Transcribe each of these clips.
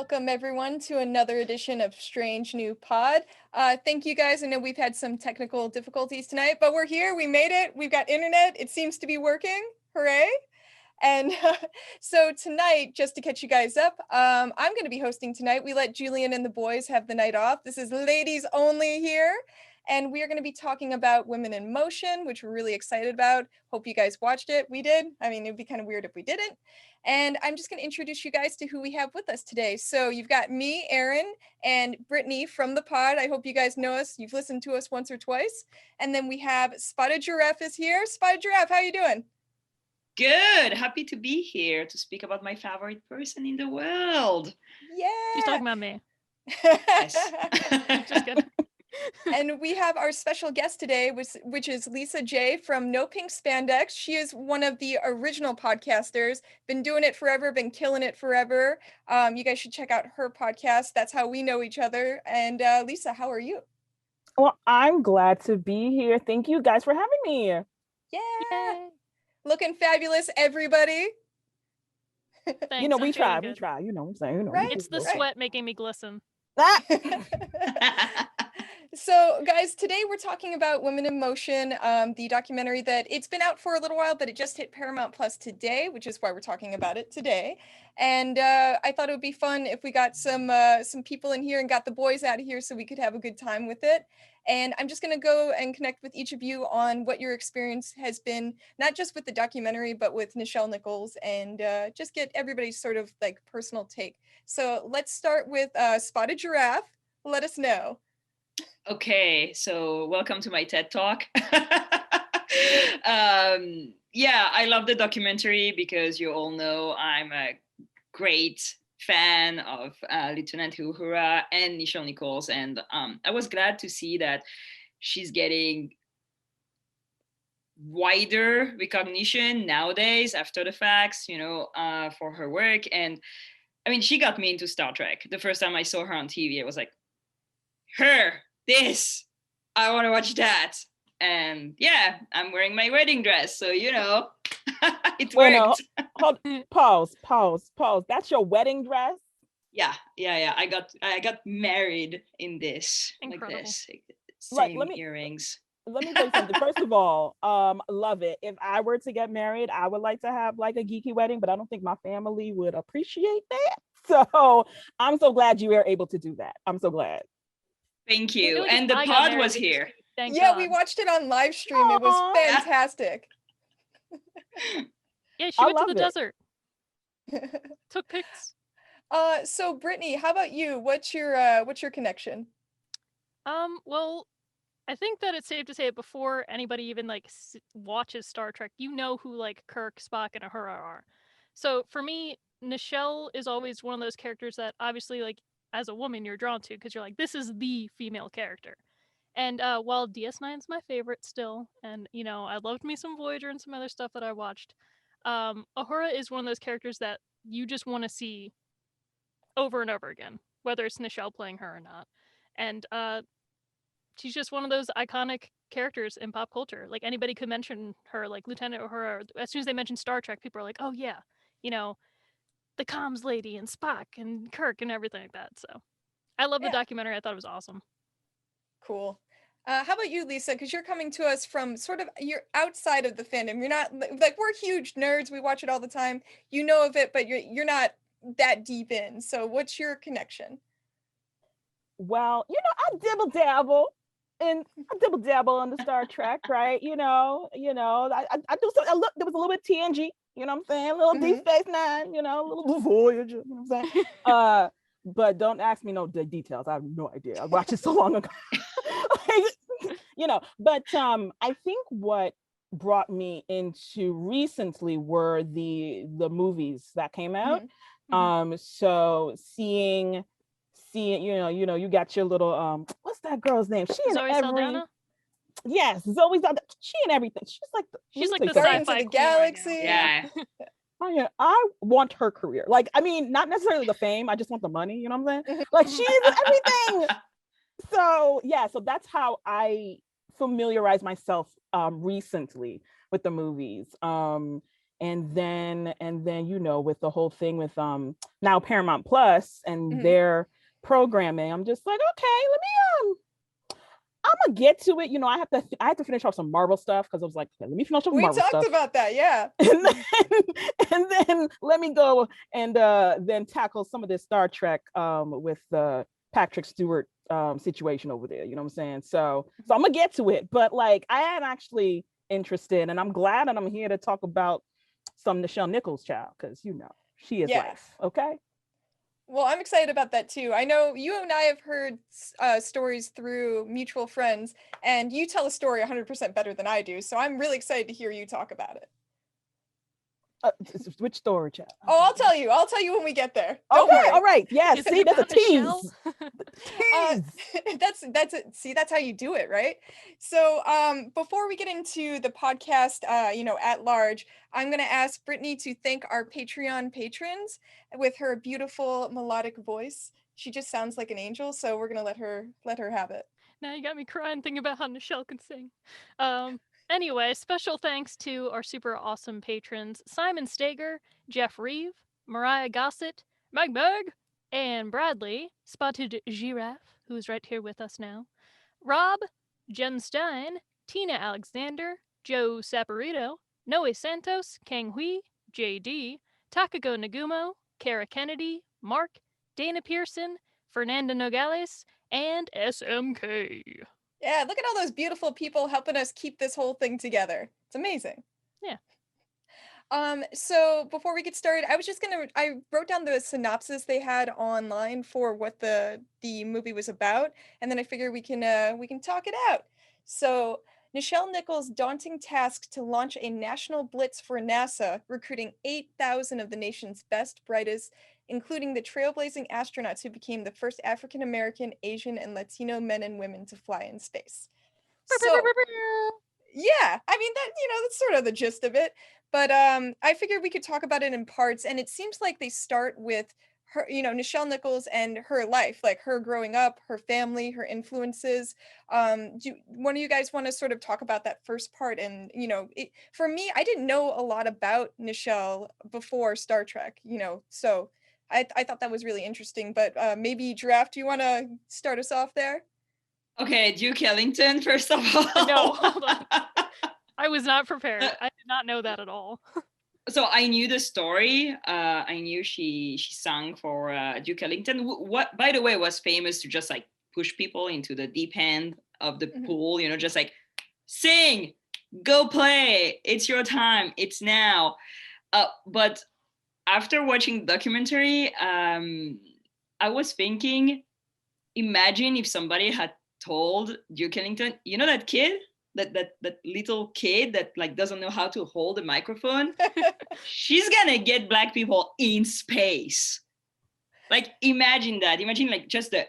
Welcome everyone to another edition of Strange New Pod. Thank you guys. I know we've had some technical difficulties tonight, but we're here. We made it. We've got internet. It seems to be working. Hooray. And so tonight, just to catch you guys up, I'm going to be hosting tonight. We let Julian and the boys have the night off. This is ladies only here. And we are going to be talking about Women in Motion, which we're really excited about. Hope you guys watched it. We did. I mean, it'd be kind of weird if we didn't. And I'm just going to introduce you guys to who we have with us today. So you've got me, Erin, and Brittany from the pod. I hope you guys know us. You've listened to us once or twice. And then we have Spotted Giraffe is here. Spotted Giraffe, how you doing? Good. Happy to be here to speak about my favorite person in the world. Yeah. She's talking about me. Yes. Just kidding. And we have our special guest today, which is Lisa J from No Pink Spandex. She is one of the original podcasters, been doing it forever, been killing it forever. You guys should check out her podcast. That's how we know each other. And Lisa, how are you? Well, I'm glad to be here. Thank you guys for having me. Yeah. Yay. Looking fabulous, everybody. Thanks, we I'm try. feeling We good. try. You know what I'm saying? Right? It's the Right. sweat making me glisten. So guys, today we're talking about Women in Motion, the documentary that it's been out for a little while, but it just hit Paramount Plus today, which is why we're talking about it today. And I thought it would be fun if we got some people in here and got the boys out of here so we could have a good time with it. And I'm just going to go and connect with each of you on what your experience has been, not just with the documentary, but with Nichelle Nichols, and just get everybody's sort of like personal take. So let's start with Spotted Giraffe. Let us know. Okay, so welcome to my TED Talk. Yeah, I love the documentary because you all know I'm a great fan of Lieutenant Uhura and Nichelle Nichols, and I was glad to see that she's getting wider recognition nowadays after the facts, for her work. And I mean, she got me into Star Trek. The first time I saw her on TV, I was like, I want to watch that. And yeah, I'm wearing my wedding dress, so it worked. Hold, pause. That's your wedding dress? Yeah. I got married in this. Incredible. Like this. Same earrings. Let me tell you something. First of all, love it. If I were to get married, I would like to have like a geeky wedding, but I don't think my family would appreciate that. So I'm so glad you were able to do that. I'm so glad. Thank you. Really, and the I got pod was married. here. Thank Yeah, God. we watched it on live stream. It was Aw. fantastic. Yeah, she I went to love the it. desert. Took pics. So Brittany, how about you? What's your connection? Well, I think that it's safe to say before anybody even like watches Star Trek, you know who like Kirk, Spock, and Uhura are. So for me, Nichelle is always one of those characters that obviously like as a woman you're drawn to because you're like, this is the female character. And while DS9's my favorite still, and I loved me some Voyager and some other stuff that I watched, Uhura is one of those characters that you just want to see over and over again, whether it's Nichelle playing her or not. And she's just one of those iconic characters in pop culture. Like anybody could mention her, like Lieutenant Uhura. As soon as they mention Star Trek, people are like, "Oh yeah, the comms lady and Spock and Kirk and everything like that." So, I love the documentary. I thought it was awesome. Cool. How about you, Lisa? Because you're coming to us from you're outside of the fandom. You're not like we're huge nerds. We watch it all the time. You know of it, but you're not that deep in. So what's your connection? Well, I dibble dabble on the Star Trek, right? I do so. There was a little bit TNG, you know what I'm saying? A little Deep Space Nine, a little Voyager, you know what I'm saying? But don't ask me the details. I have no idea. I watched it so long ago. But I think what brought me into recently were the movies that came out. So seeing you got your little what's that girl's name? She in Zoe every Saldana? Yes, Zoe's out there. She in everything. She's like the Guardians sci-fi of the queen right Galaxy. Yeah. Oh yeah, I want her career. Like, I mean, not necessarily the fame. I just want the money. You know what I'm saying? Like, she's in everything. So yeah, so that's how I familiarize myself recently with the movies. and then with the whole thing with now Paramount Plus and their programming, I'm just like, okay, I'm gonna get to it. I have to finish off some Marvel stuff because I was like, let me finish off We Marvel talked stuff. about that, yeah. and then let me go and then tackle some of this Star Trek with the Patrick Stewart situation over there. You know what I'm saying? So I'm gonna get to it. But like, I am actually interested, and I'm glad that I'm here to talk about some Nichelle Nichols, child, because she is life. Okay. Well, I'm excited about that too. I know you and I have heard stories through mutual friends, and you tell a story 100% better than I do. So I'm really excited to hear you talk about it. Which story, child? Oh, I'll tell you. I'll tell you when we get there. Don't Okay, worry. all right. Yeah, Is see, it that's a about Nichelle? tease. That's it. See, that's how you do it, right? So before we get into the podcast, at large, I'm gonna ask Brittany to thank our Patreon patrons with her beautiful melodic voice. She just sounds like an angel, so we're gonna let her have it. Now you got me crying thinking about how Nichelle can sing. Anyway, special thanks to our super awesome patrons Simon Stager, Jeff Reeve, Mariah Gossett, Meg, and Bradley, Spotted Giraffe, who's right here with us now, Rob, Jen Stein, Tina Alexander, Joe Saporito, Noe Santos, Kang Hui, JD, Takako Nagumo, Kara Kennedy, Mark, Dana Pearson, Fernanda Nogales, and SMK. Yeah, look at all those beautiful people helping us keep this whole thing together. It's amazing. Yeah. So before we get started, I wrote down the synopsis they had online for what the movie was about, and then I figure we can talk it out. So Nichelle Nichols' daunting task to launch a national blitz for NASA, recruiting 8,000 of the nation's best, brightest, including the trailblazing astronauts who became the first African American, Asian, and Latino men and women to fly in space. So yeah, I mean that's sort of the gist of it. But I figured we could talk about it in parts, and it seems like they start with her, Nichelle Nichols and her life, like her growing up, her family, her influences. Do one of you guys want to sort of talk about that first part? And for me, I didn't know a lot about Nichelle before Star Trek, so I thought that was really interesting. But maybe Giraffe, do you want to start us off there? Okay, Duke Ellington, first of all. No, hold on. I was not prepared. I did not know that at all. So I knew the story. I knew she sang for Duke Ellington. What, by the way, was famous to just like push people into the deep end of the pool. Just like sing, go play. It's your time. It's now. But after watching the documentary, I was thinking, imagine if somebody had told Duke Ellington, that kid, that little kid that like doesn't know how to hold a microphone, she's gonna get Black people in space. Like imagine that. Imagine like just the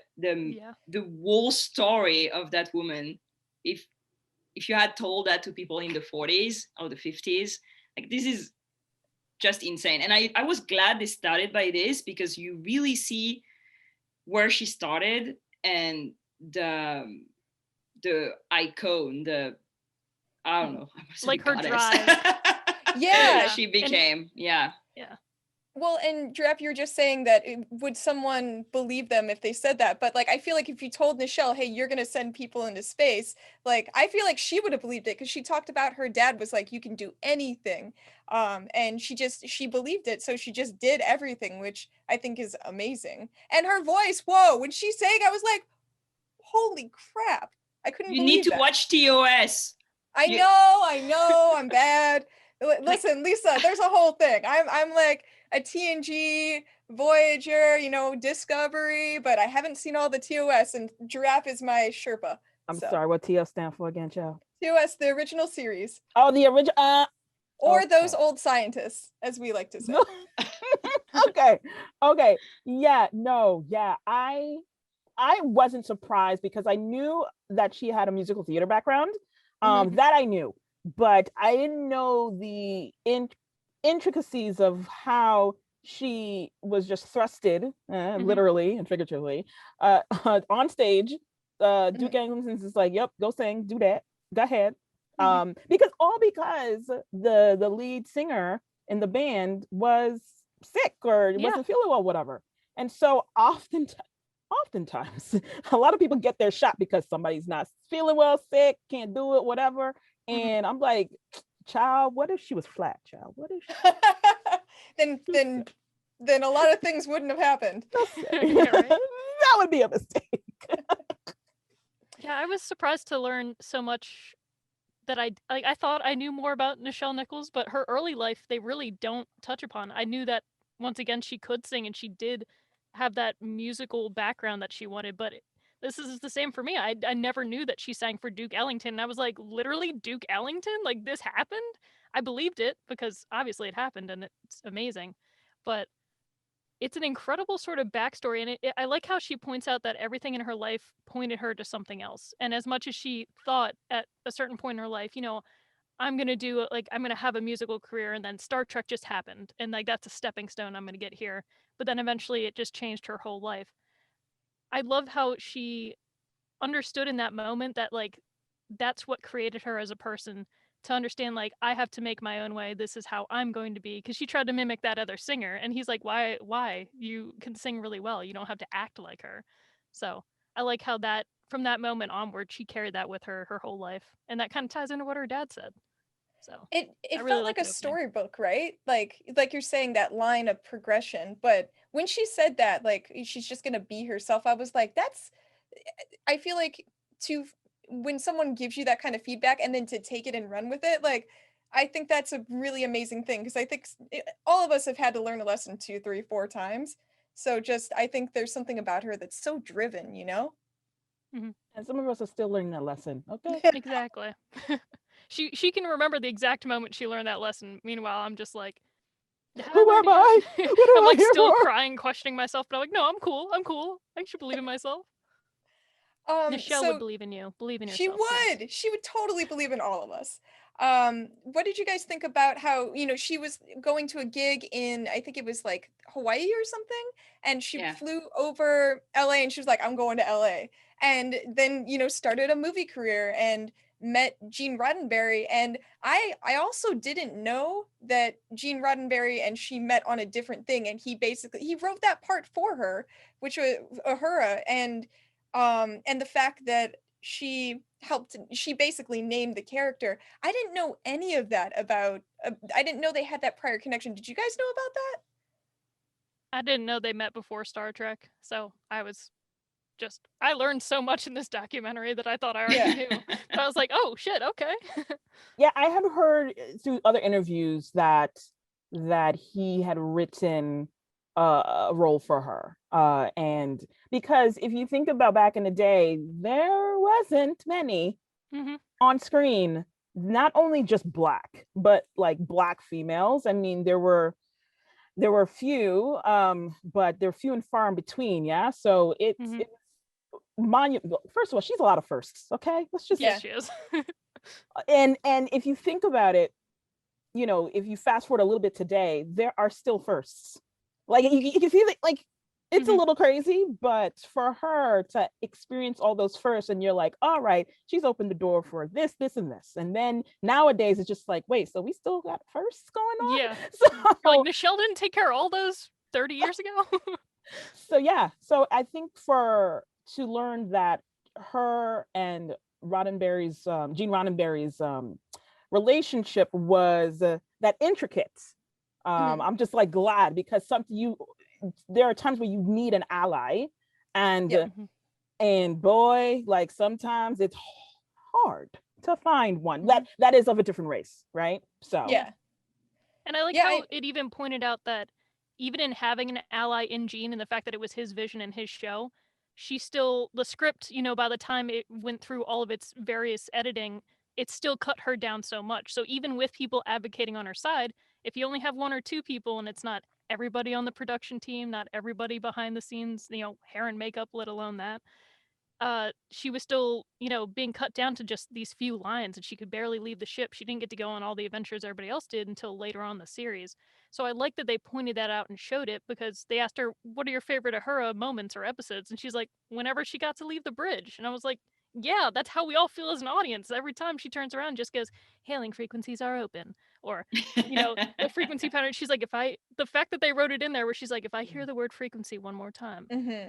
whole story of that woman. If you had told that to people in the 40s or the 50s, like this is just insane. And I was glad they started by this, because you really see where she started and the icon, I don't know, like her drive. Yeah, she became. Yeah. Well, and Giraffe, you were just saying that would someone believe them if they said that? But like, I feel like if you told Nichelle, hey, you're going to send people into space, like, I feel like she would have believed it, because she talked about her dad was like, you can do anything. And she believed it. So she just did everything, which I think is amazing. And her voice, whoa, when she sang, I was like, holy crap. I couldn't believe need to that. watch TOS. I know, I'm bad. Listen, Lisa, there's a whole thing. I'm like a TNG, Voyager, Discovery, but I haven't seen all the TOS, and Giraffe is my Sherpa. I'm sorry, what TOS stand for again, child? TOS, the original series. Oh, the original. Or those old scientists, as we like to say. Okay. Yeah, no, yeah. I wasn't surprised, because I knew that she had a musical theater background. That I knew, but I didn't know the intricacies of how she was just thrusted, literally and figuratively, on stage. Duke Ellington's is like, yep, go sing, do that, go ahead. Because the lead singer in the band was sick or Yeah. wasn't feeling well, whatever. And so oftentimes a lot of people get their shot because somebody's not feeling well, sick, can't do it, whatever. And I'm like, child, what if she was flat, child? What if then a lot of things wouldn't have happened. Yeah, right? that would be a mistake. Yeah, I was surprised to learn so much that I thought I knew more about Nichelle Nichols, but her early life they really don't touch upon. I knew that once again she could sing and she did have that musical background that she wanted, but this is the same for me. I never knew that she sang for Duke Ellington, and I was like, literally Duke Ellington? Like this happened? I believed it because obviously it happened and it's amazing. But it's an incredible sort of backstory, and I like how she points out that everything in her life pointed her to something else. And as much as she thought at a certain point in her life, I'm gonna do I'm gonna have a musical career, and then Star Trek just happened, and like that's a stepping stone. I'm gonna get here, but then eventually it just changed her whole life. I love how she understood in that moment that that's what created her as a person, to understand I have to make my own way, this is how I'm going to be, because she tried to mimic that other singer and he's like, why, you can sing really well, you don't have to act like her. So I like how that from that moment onward she carried that with her whole life, and that kind of ties into what her dad said. So I It really felt like like a the opening. storybook, right? Like you're saying, that line of progression. But when she said that, like she's just gonna be herself, I was like, that's I feel like to when someone gives you that kind of feedback and then to take it and run with it, like I think that's a really amazing thing, because I think all of us have had to learn a lesson 2, 3, 4 times. So just I think there's something about her that's so driven, you know? And some of us are still learning that lesson. Okay. Exactly. She can remember the exact moment she learned that lesson. Meanwhile, I'm just like, have I Who learned am I? it yet? What am I'm I like here still for? crying, questioning myself, but I'm like, no, I'm cool. I'm cool. I should believe in myself. Nichelle would So believe in you. Believe in she yourself. Yes. would. She would totally believe in all of us. What did you guys think about how, she was going to a gig in, I think it was like Hawaii or something, and she Yeah. flew over LA and she was like, I'm going to LA. And then, started a movie career and met Gene Roddenberry. And I also didn't know that Gene Roddenberry and she met on a different thing. And he wrote that part for her, which was Uhura. And the fact that she basically named the character. I didn't know any of that about I didn't know they had that prior connection. Did you guys know about that? I didn't know they met before Star Trek, so I learned so much in this documentary that I thought I already Yeah. knew. But I was like, oh shit, okay. Yeah, I have heard through other interviews that he had written a role for her. And because if you think about back in the day, there wasn't many on screen, not only just black, but like black females. I mean, there were a few, but they're few and far in between. Yeah. So it's first of all, she's a lot of firsts. Okay. Let's just Yes, she is. and if you think about it, if you fast forward a little bit today, there are still firsts. Like you can feel it, like it's a little crazy, but for her to experience all those firsts, and you're like, all right, she's opened the door for this, this, and this. And then nowadays it's just like, wait, so we still got firsts going on? Yeah. So You're like, Nichelle didn't take care of all those 30 years ago? so yeah. So I think to learn that her and Gene Roddenberry's relationship was that intricate. I'm just like glad, because there are times where you need an ally, and Yeah. and boy, like sometimes it's hard to find one that is of a different race, right? So Yeah. And I like Yeah, how it even pointed out that even in having an ally in Gene and the fact that it was his vision and his show, the script, by the time it went through all of its various editing, it still cut her down so much. So even with people advocating on her side, if you only have one or two people and it's not everybody on the production team, not everybody behind the scenes, hair and makeup, let alone that, she was still, being cut down to just these few lines, and she could barely leave the ship. She didn't get to go on all the adventures everybody else did until later on in the series. So I like that they pointed that out and showed it, because they asked her, what are your favorite Uhura moments or episodes? And she's like, whenever she got to leave the bridge. And I was like, yeah, that's how we all feel as an audience. Every time she turns around, just goes, hailing frequencies are open. or, you know, the frequency pattern. She's like, the fact that they wrote it in there where she's like, if I hear the word frequency one more time,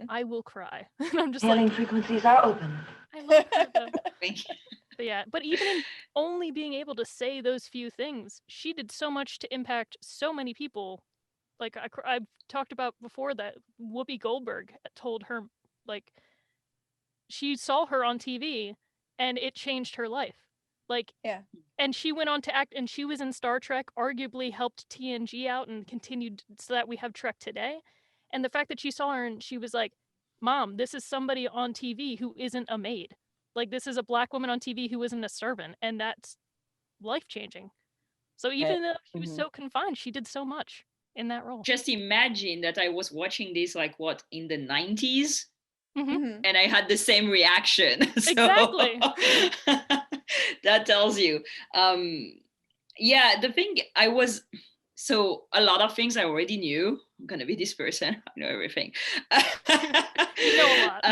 I will cry. And I'm just Hailing like, frequencies are open. I love her though. Thank you. But yeah, but even in only being able to say those few things, she did so much to impact so many people. Like I've talked about before that Whoopi Goldberg told her, like, she saw her on TV and it changed her life. Like, Yeah. and she went on to act, and she was in Star Trek, arguably helped TNG out and continued so that we have Trek today. And the fact that she saw her and she was like, Mom, this is somebody on TV who isn't a maid. Like, this is a Black woman on TV who isn't a servant. And that's life-changing. So even though she was so confined, she did so much in that role. Just imagine that I was watching this like what in the 90s, Mhm. and I had the same reaction. So Exactly. that tells you. Yeah, the thing so a lot of things I already knew. I'm gonna be this person. I know everything. You know a lot.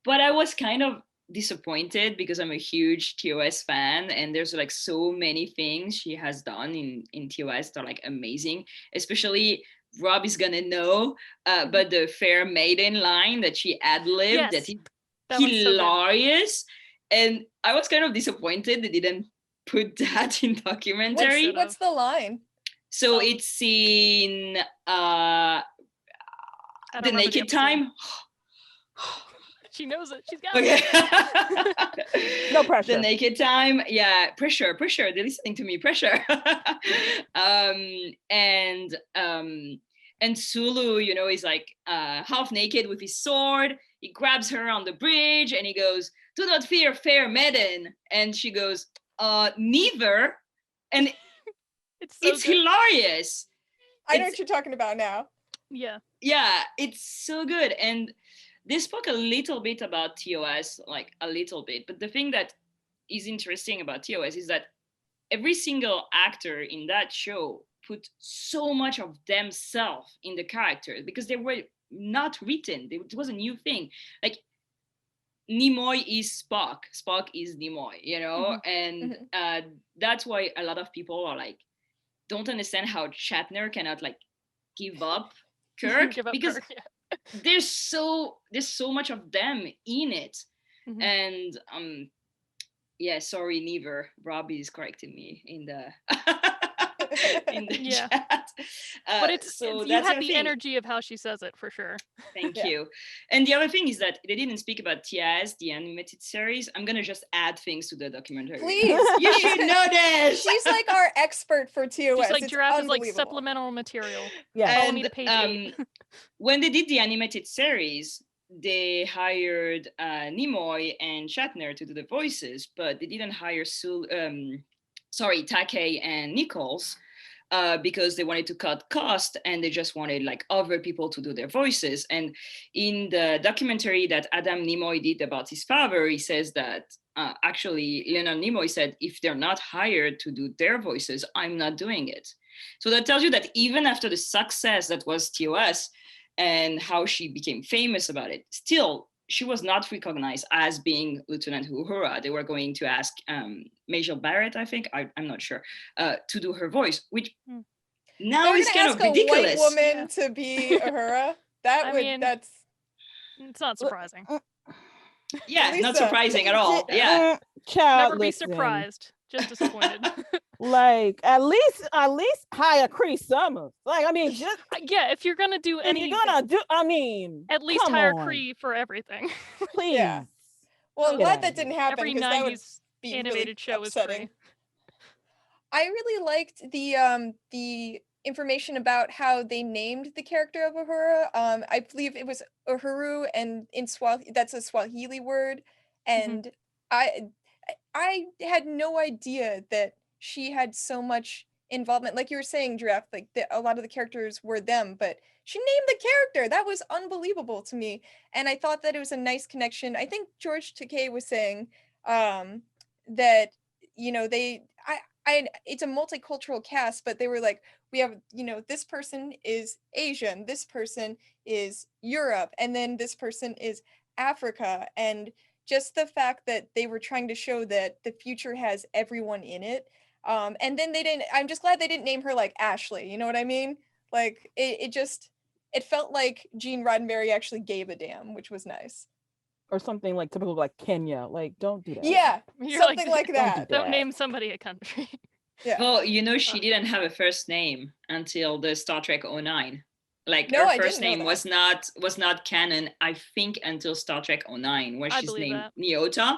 But I was kind of disappointed because I'm a huge TOS fan, and there's like so many things she has done in TOS that are like amazing. Especially Rob is gonna know, but the Fair Maiden line that she ad-libbed, Yes, that is hilarious. And I was kind of disappointed they didn't put that in documentary. What's the line? So it's in The Naked Time. She knows it. She's got it. No pressure. The Naked Time. Yeah, pressure. They're listening to me. Pressure. And Sulu, you know, is like half naked with his sword. He grabs her on the bridge and he goes, "Do not fear, fair maiden." And she goes, "Neither." And it's hilarious. I know what you're talking about now. Yeah. Yeah, it's so good. And they spoke a little bit about TOS, like a little bit. But the thing that is interesting about TOS is that every single actor in that show put so much of themselves in the characters because they were not written. It was a new thing. Like Nimoy is Spock. Spock is Nimoy, you know? And that's why a lot of people are like, don't understand how Shatner cannot like give up Kirk because Kirk, yeah. there's so much of them in it. And yeah, sorry, neither. Robbie is correcting me in the chat. But it's so you that's have the thing. Energy of how she says it for sure. Thank you. And the other thing is that they didn't speak about TIS, the animated series. I'm gonna just add things to the documentary. Please, you should know this. She's like our expert for TOS. She's like, it's Giraffe is like supplemental material. Yeah. Follow me to page 8. When they did the animated series, they hired Nimoy and Shatner to do the voices, but they didn't hire Takei and Nichols because they wanted to cut cost and they just wanted like other people to do their voices. And in the documentary that Adam Nimoy did about his father, he says that actually Leonard Nimoy said, if they're not hired to do their voices, I'm not doing it. So that tells you that even after the success that was TOS and how she became famous about it, still she was not recognized as being Lieutenant Uhura. They were going to ask Majel Barrett, I think, I'm not sure, to do her voice, which now is kind of ridiculous. A white woman to be Uhura. That's it's not surprising. Yeah, Lisa, not surprising at all. Yeah, child, never be surprised. Just disappointed. Like at least hire Cree Summers. Like I mean, just yeah, if you're gonna do anything, you're gonna do. I mean, at least hire Cree for everything. Please. Yeah. Well, I'm glad that didn't happen because that would be animated really show upsetting. Is I really liked the information about how they named the character of Uhura. I believe it was Uhuru, and in Swahili, that's a Swahili word, and I had no idea that she had so much involvement. Like you were saying, Giraffe, like a lot of the characters were them, but she named the character. That was unbelievable to me. And I thought that it was a nice connection. I think George Takei was saying that, you know, it's a multicultural cast, but they were like, we have, you know, this person is Asian, this person is Europe, and then this person is Africa. And just the fact that they were trying to show that the future has everyone in it, And then I'm just glad they didn't name her like Ashley. You know what I mean? Like it felt like Gene Roddenberry actually gave a damn, which was nice. Or something like typical like Kenya. Like, don't do that. Yeah, You're something like Don't that. do Don't that. name somebody a country. Yeah. Well, she didn't have a first name until the Star Trek '09. Like No, her I first didn't know name that. was not canon, I think, until Star Trek '09, where I she's believe named that. Nyota.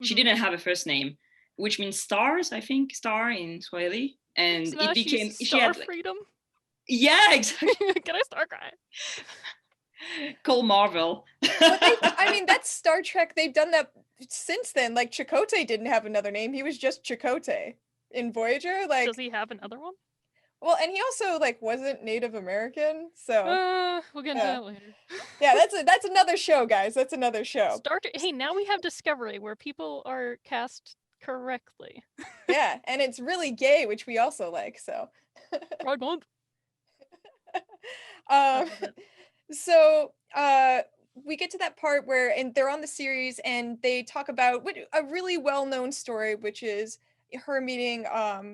She Mhm. didn't have a first name, which means stars, I think, star in Swahili. And So now it became she's she Star had Freedom. yeah, exactly. Can I start crying? Cole Marvel. But I mean, that's Star Trek. They've done that since then. Like Chakotay didn't have another name. He was just Chakotay in Voyager. Like, Does he have another one? well, and he also like wasn't Native American. So We'll get into yeah. that later. Yeah, that's another show, guys. That's another show. Hey, now we have Discovery where people are cast correctly. Yeah, and it's really gay, which we also like. So, Pride Month. um, love it. so we get to that part where, and they're on the series, and they talk about a really well-known story, which is her meeting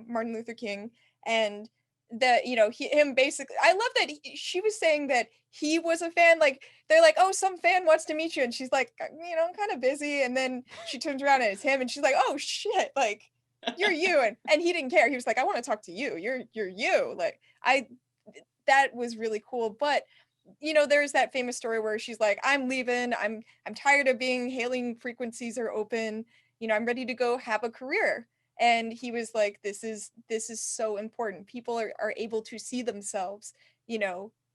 Martin Luther King, and that him basically. I love that she was saying that he was a fan. Like they're like, oh, some fan wants to meet you, and she's like, I'm kind of busy, and then she turns around and it's him, and she's like, oh shit, like you're you, and he didn't care. He was like, I want to talk to you. You're you. Like that was really cool, but there's that famous story where she's like, I'm leaving. I'm tired of being hailing frequencies are open. I'm ready to go have a career. And he was like, this is so important. People are able to see themselves,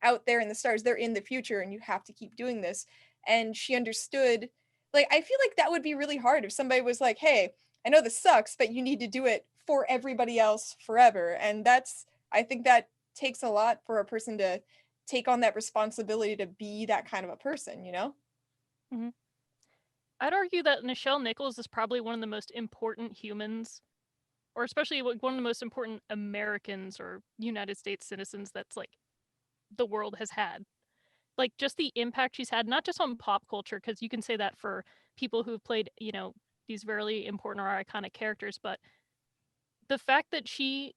out there in the stars. They're in the future and you have to keep doing this. And she understood, like, I feel like that would be really hard if somebody was like, hey, I know this sucks, but you need to do it for everybody else forever. And I think that takes a lot for a person to take on that responsibility to be that kind of a person, Mm-hmm. I'd argue that Nichelle Nichols is probably one of the most important humans, or especially one of the most important Americans or United States citizens that's like the world has had. Like just the impact she's had, not just on pop culture, because you can say that for people who've played, these very important or iconic characters, but the fact that she,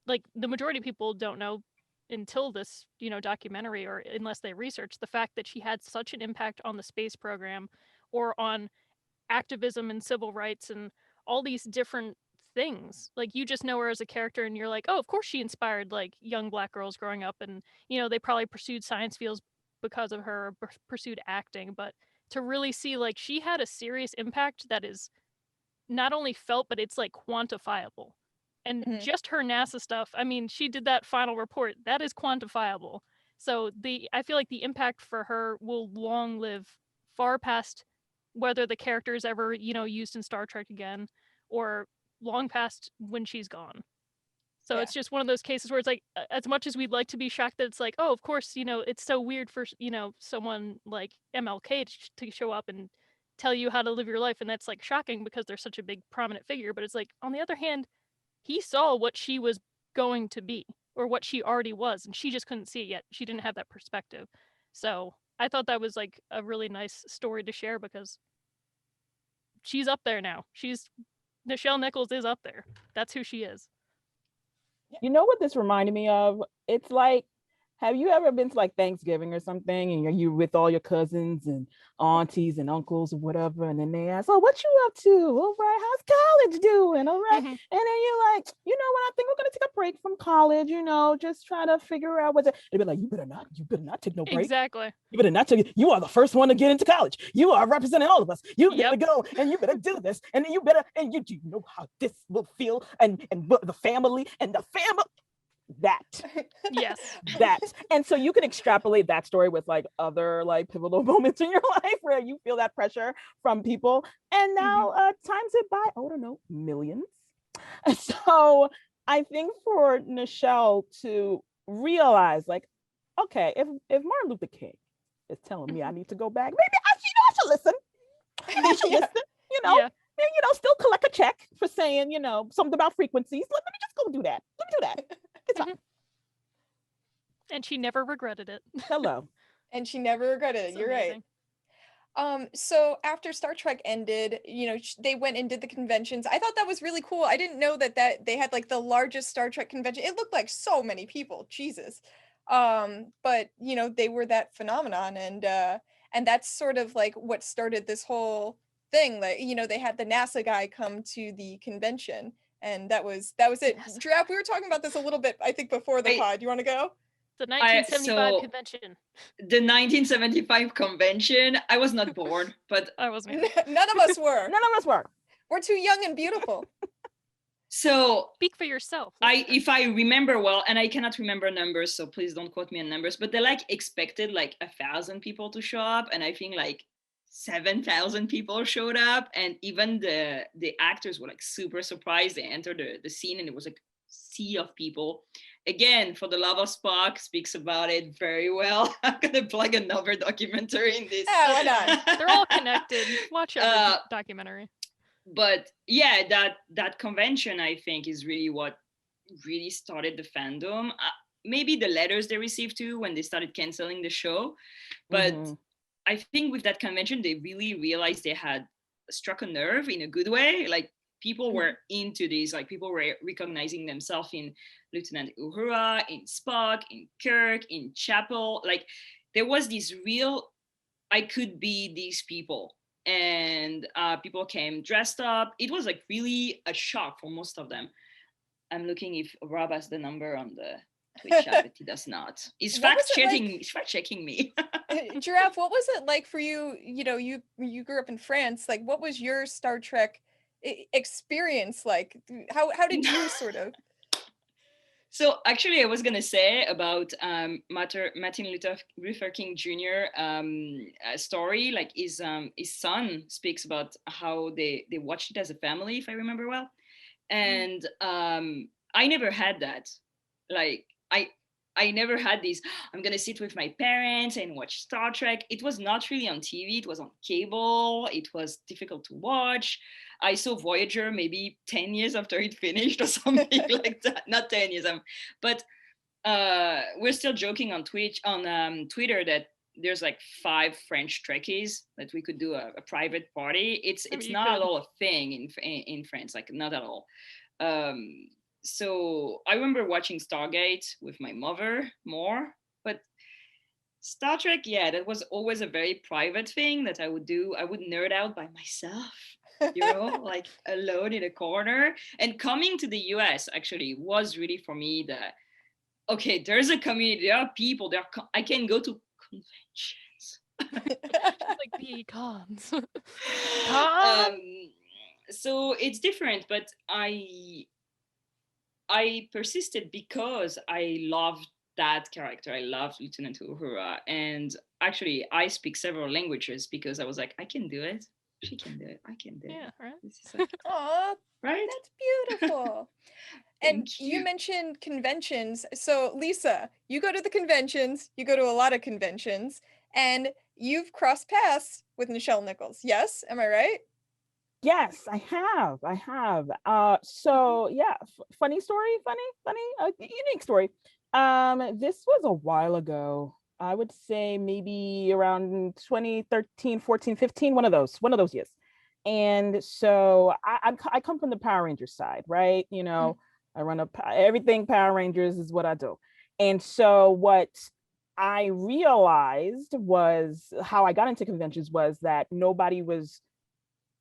like the majority of people don't know until this, documentary or unless they research the fact that she had such an impact on the space program or on activism and civil rights and all these different things. Like you just know her as a character and you're like, oh, of course she inspired like young Black girls growing up, and they probably pursued science fields because of her, or pursued acting. But to really see like she had a serious impact that is not only felt, but it's like quantifiable. And Mhm. just her NASA stuff, I mean, she did that final report. That is quantifiable. So I feel like the impact for her will long live, far past whether the character is ever, used in Star Trek again, or long past when she's gone. So Yeah. it's just one of those cases where it's like, as much as we'd like to be shocked that it's like, oh, of course, it's so weird for, someone like MLK to show up and tell you how to live your life. And that's like shocking because they're such a big prominent figure. But it's like, on the other hand, he saw what she was going to be or what she already was, and she just couldn't see it yet. She didn't have that perspective. So I thought that was like a really nice story to share because she's up there now. Nichelle Nichols is up there. That's who she is. You know what this reminded me of? It's like, have you ever been to like Thanksgiving or something, and you're with all your cousins and aunties and uncles or whatever, and then they ask, "Oh, what you up to? All right, how's college doing? All right," Mhm. and then you're like, "You know what? I think we're gonna take a break from college. Just try to figure out what's it." They'd be like, you better not take no break. Exactly. You better not take. You are the first one to get into college. You are representing all of us. You better go and you better do this, and then you better, and you know how this will feel, and the family that Yes. and so you can extrapolate that story with like other like pivotal moments in your life where you feel that pressure from people, and now times it by, I don't know, millions. So I think for Nichelle to realize like, okay, if Martin Luther King is telling me I need to go back, maybe I should listen. I should listen, Yeah. and still collect a check for saying, something about frequencies. Let me just go do that. Let me do that. It's fine. And she never regretted it. Hello. And she never regretted it. It's You're amazing. So after Star Trek ended, they went and did the conventions. I thought that was really cool. I didn't know that they had like the largest Star Trek convention. It looked like so many people, Jesus. But they were that phenomenon, and that's sort of like what started this whole thing. Like, they had the NASA guy come to the convention, and that was it. NASA. Giraffe, we were talking about this a little bit, I think, before the Wait. pod. You want to go? The 1975 so- convention. The 1975 convention. I was not born, but I wasn't. None of us were. None of us were. We're too young and beautiful. so Speak for yourself. if I remember well, and I cannot remember numbers, so please don't quote me on numbers, but they like expected like 1,000 people to show up, and I think like 7,000 people showed up, and even the actors were like super surprised. They entered the scene, and it was like sea of people. Again, For the Love of Spock speaks about it very well. I'm gonna plug another documentary in this. Yeah, why not? They're all connected. Watch every documentary. But yeah, that convention, I think, is really what really started the fandom. Maybe the letters they received too when they started canceling the show, but I think with that convention they really realized they had struck a nerve in a good way. Like, people were into this, like people were recognizing themselves in Lieutenant Uhura, in Spock, in Kirk, in Chapel. Like, there was this real, I could be these people. And people came dressed up. It was like really a shock for most of them. I'm looking if Rob has the number on the Twitch chat, but he does not. He's fact checking me. Giraffe, what was it like for you? You grew up in France. Like, what was your Star Trek experience like? How did you sort of? So actually, I was gonna say about Martin Luther King Jr. Story. Like, his son speaks about how they watched it as a family, if I remember well. And I never had that. Like, I never had this, I'm gonna sit with my parents and watch Star Trek. It was not really on TV, it was on cable, it was difficult to watch. I saw Voyager maybe 10 years after it finished or something like that. Not 10 years, but we're still joking on Twitter that there's like 5 French Trekkies that we could do a private party. It's not at all a thing in France, like not at all. So I remember watching Stargate with my mother more, but Star Trek, yeah, that was always a very private thing that I would do. I would nerd out by myself, like alone in a corner. And coming to the US actually was really for me okay, there's a community, there are people, I can go to conventions. Like the cons. So it's different, but I persisted because I loved that character. I loved Lieutenant Uhura. And actually, I speak several languages because I was like, I can do it. She can do it. I can do it. Yeah, right. This is like, Aw, right? that's beautiful. And you mentioned conventions. So Lisa, you go to the conventions, you go to a lot of conventions, and you've crossed paths with Nichelle Nichols. Yes, am I right? Yes, I have. So yeah, funny story, unique story. This was a while ago. I would say maybe around 2013, 14, 15, one of those years. And so I come from the Power Rangers side, right? I run everything Power Rangers is what I do. And so what I realized was how I got into conventions was that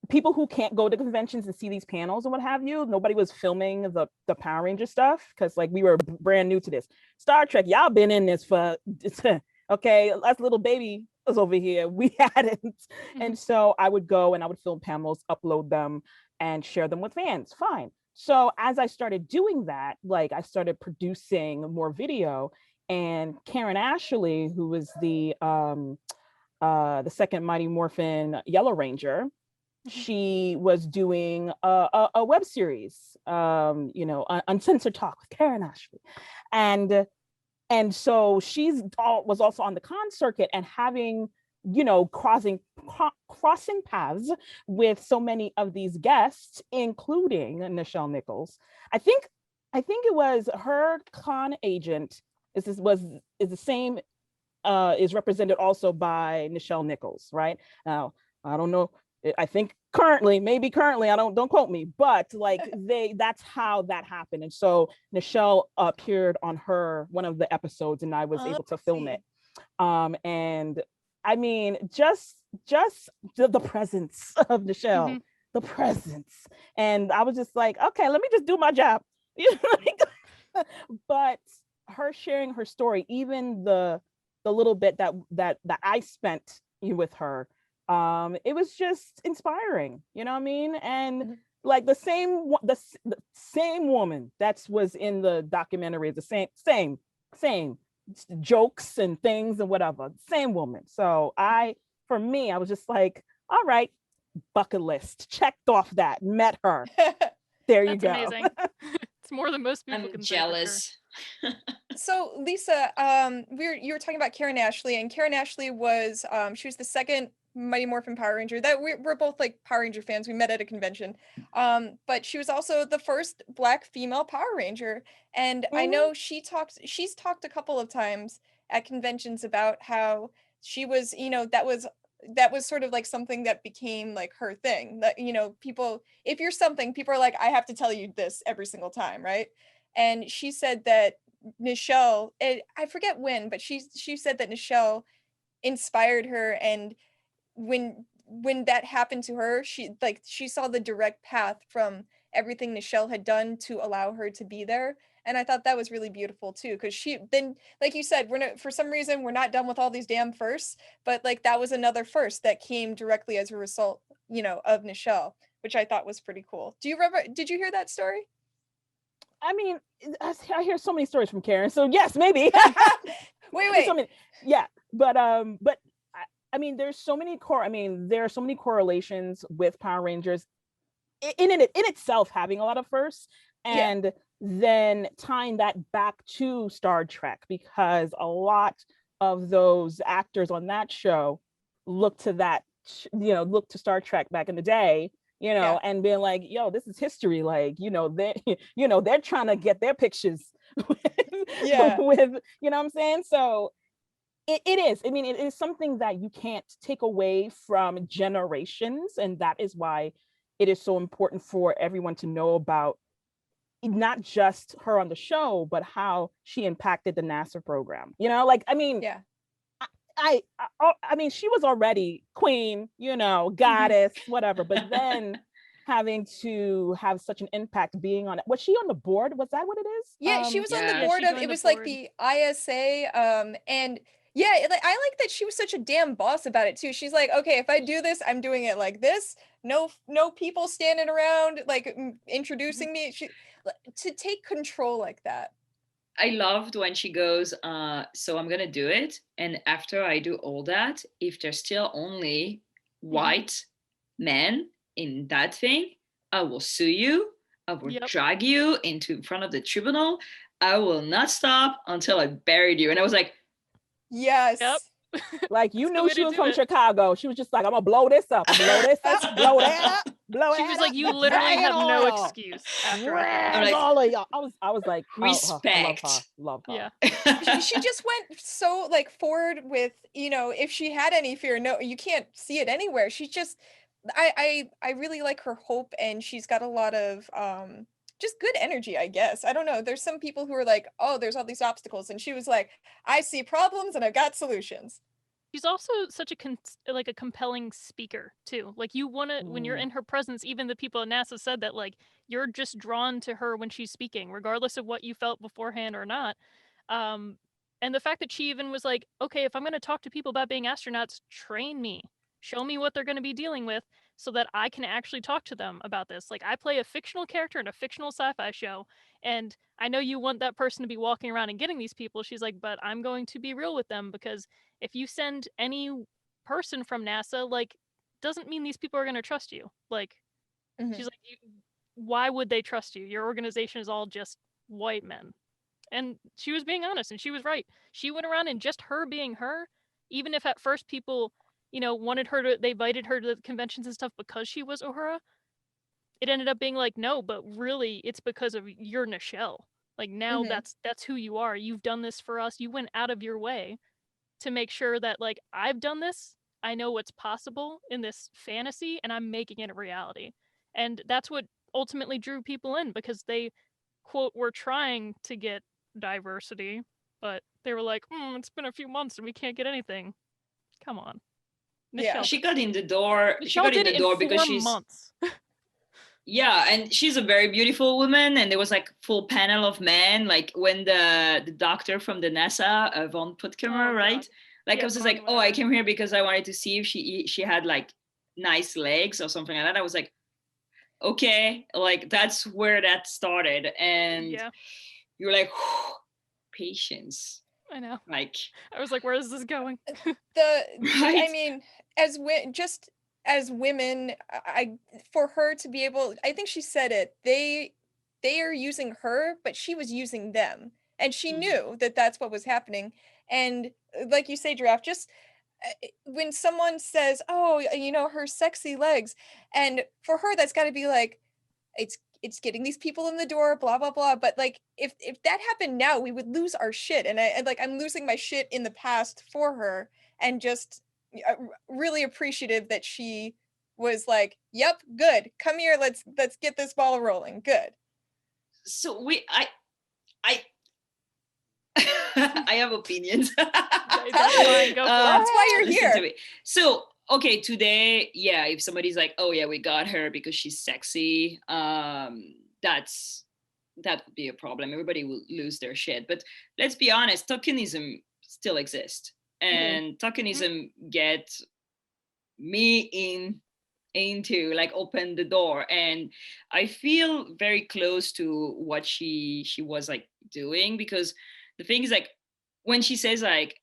people who can't go to conventions and see these panels and what have you, nobody was filming the Power Ranger stuff because like we were brand new to this. Star Trek, y'all been in this for okay, us little baby was over here. We hadn't. And so I would go and I would film panels, upload them, and share them with fans. Fine. So as I started doing that, like I started producing more video, and Karen Ashley, who was the second Mighty Morphin Yellow Ranger, she was doing a web series, Uncensored Talk with Karen Ashley, and so was also on the con circuit and having crossing paths with so many of these guests, including Nichelle Nichols. I think it was her con agent is the same is represented also by Nichelle Nichols, right? Now, I don't know. I think maybe currently, don't quote me, but like that's how that happened. And so Nichelle appeared on one of the episodes, and I was able to film it. And I mean, just the presence of Nichelle, the presence. And I was just like, okay, let me just do my job. But her sharing her story, even the little bit that I spent with her, it was just inspiring, you know what I mean? And like the same woman that was in the documentary is the same jokes and things and whatever, same woman. So for me, I was just like, all right, bucket list checked off, that met her. There you go. Amazing. It's more than most people I'm can jealous. So Lisa, you were talking about Karen Ashley, and Karen Ashley was she was the second Mighty Morphin Power Ranger. That we're both like Power Ranger fans. We met at a convention, but she was also the first Black female Power Ranger. And I know she's talked a couple of times at conventions about how she was, that was sort of like something that became like her thing. That people, if you're something, people are like, I have to tell you this every single time, right? And she said that Nichelle, I forget when, but she said that Nichelle inspired her, and when that happened to her, she saw the direct path from everything Nichelle had done to allow her to be there. And I thought that was really beautiful too, because she then, like you said, for some reason we're not done with all these damn firsts, but like that was another first that came directly as a result, of Nichelle, which I thought was pretty cool. Did you hear that story? I mean, I hear so many stories from Karen, so yes, maybe. wait. Yeah, but I mean, there are so many correlations with Power Rangers in itself having a lot of firsts, and then tying that back to Star Trek, because a lot of those actors on that show look to Star Trek back in the day, and being like, yo, this is history. Like, they're trying to get their pictures with, you know what I'm saying? So it is. I mean, it is something that you can't take away from generations. And that is why it is so important for everyone to know about not just her on the show, but how she impacted the NASA program. I mean, I mean, she was already queen, goddess, whatever, but then having to have such an impact being on it. Was she on the board? Was that what it is? Yeah, she was on the board of, it was like the ISA, and I like that she was such a damn boss about it too. She's like, okay, if I do this, I'm doing it like this. No people standing around like introducing me. To take control like that. I loved when she goes, so I'm gonna do it, and after I do all that, if there's still only white men in that thing, I will sue you. I will drag you into front of the tribunal. I will not stop until I buried you. And I was like, yes. Yep. Like, you knew she was from Chicago. She was just like, I'm gonna blow this up, blow this up, blow that up, blow She that was up, like, you literally have no oil. excuse after Like, all of y'all. I was like, respect. I love her. Yeah. she just went so like forward with, if she had any fear, no, you can't see it anywhere. She just, I really like her hope, and she's got a lot of just good energy, I guess. I don't know. There's some people who are like, oh, there's all these obstacles, and she was like, I see problems and I've got solutions. She's also such a compelling speaker too. Like, you want to, when you're in her presence, even the people at NASA said that, like, you're just drawn to her when she's speaking, regardless of what you felt beforehand or not. And the fact that she even was like, okay, if I'm going to talk to people about being astronauts, train me, show me what they're going to be dealing with so that I can actually talk to them about this. Like, I play a fictional character in a fictional sci-fi show, and I know you want that person to be walking around and getting these people. She's like, but I'm going to be real with them, because if you send any person from NASA, like, doesn't mean these people are going to trust you. Like, she's like, why would they trust you? Your organization is all just white men. And she was being honest, and she was right. She went around, and just her being her, even if at first people, wanted her to, they invited her to the conventions and stuff because she was Uhura, it ended up being like, no, but really it's because of your Nichelle. Like, now that's who you are. You've done this for us. You went out of your way to make sure that like I've done this, I know what's possible in this fantasy, and I'm making it a reality. And that's what ultimately drew people in, because they, quote, were trying to get diversity, but they were like, it's been a few months and we can't get anything. Come on. Yeah. Nichelle She got in the door. She Nichelle got in did the it door in because 4 she's months. yeah, and she's a very beautiful woman. And there was like full panel of men, like when the doctor from the NASA, von Puttkamer, Oh, right? God. Like Yeah, I was just Von like, oh, I whatever. came here because I wanted to see if she had like nice legs or something like that. I was like, okay, like that's where that started. And Yeah, you're like, patience, I know. like I was like, where is this going? I right. mean, just as women, for her to be able, I think she said it. They are using her, but she was using them, and she Mhm. knew that that's what was happening. And like you say, Giraffe, just when someone says, "Oh, her sexy legs," and for her, that's got to be like, it's getting these people in the door, blah blah blah. But like, if that happened now, we would lose our shit. And I'm losing my shit in the past for her, and just really appreciative that she was like, "Yep, good. Come here. Let's get this ball rolling. Good." So I I have opinions. That's fine. Go for That's it. why you're Listen to here. me. So, okay, today, yeah, if somebody's like, oh yeah, we got her because she's sexy, that would be a problem. Everybody will lose their shit. But let's be honest, tokenism still exists, and tokenism get me into like open the door. And I feel very close to what she was like doing, because the thing is, like, when she says like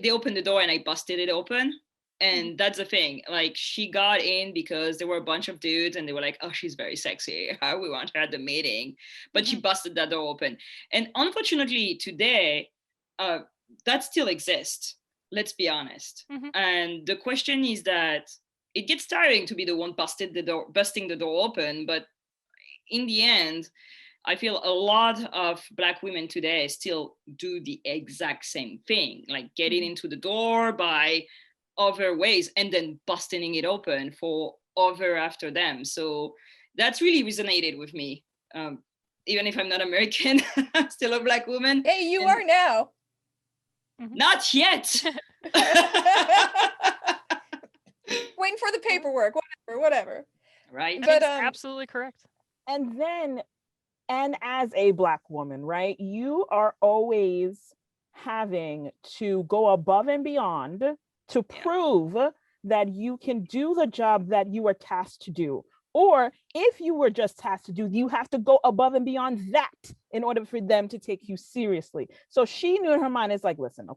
they opened the door and I busted it open, and that's the thing, like she got in because there were a bunch of dudes and they were like, oh, she's very sexy, we want her at the meeting, but she busted that door open. And unfortunately today, that still exists, let's be honest. And the question is that it gets tiring to be the one busting the door open, but in the end, I feel a lot of Black women today still do the exact same thing, like getting into the door by other ways and then busting it open for other after them. So that's really resonated with me. Even if I'm not American, I'm still a Black woman. Hey, you are now. Not yet. Waiting for the paperwork, whatever. Right. But That's absolutely correct. And then, and as a Black woman, right, you are always having to go above and beyond to prove that you can do the job that you are tasked to do. Or if you were just tasked to do, you have to go above and beyond that in order for them to take you seriously. So she knew in her mind, it's like, listen,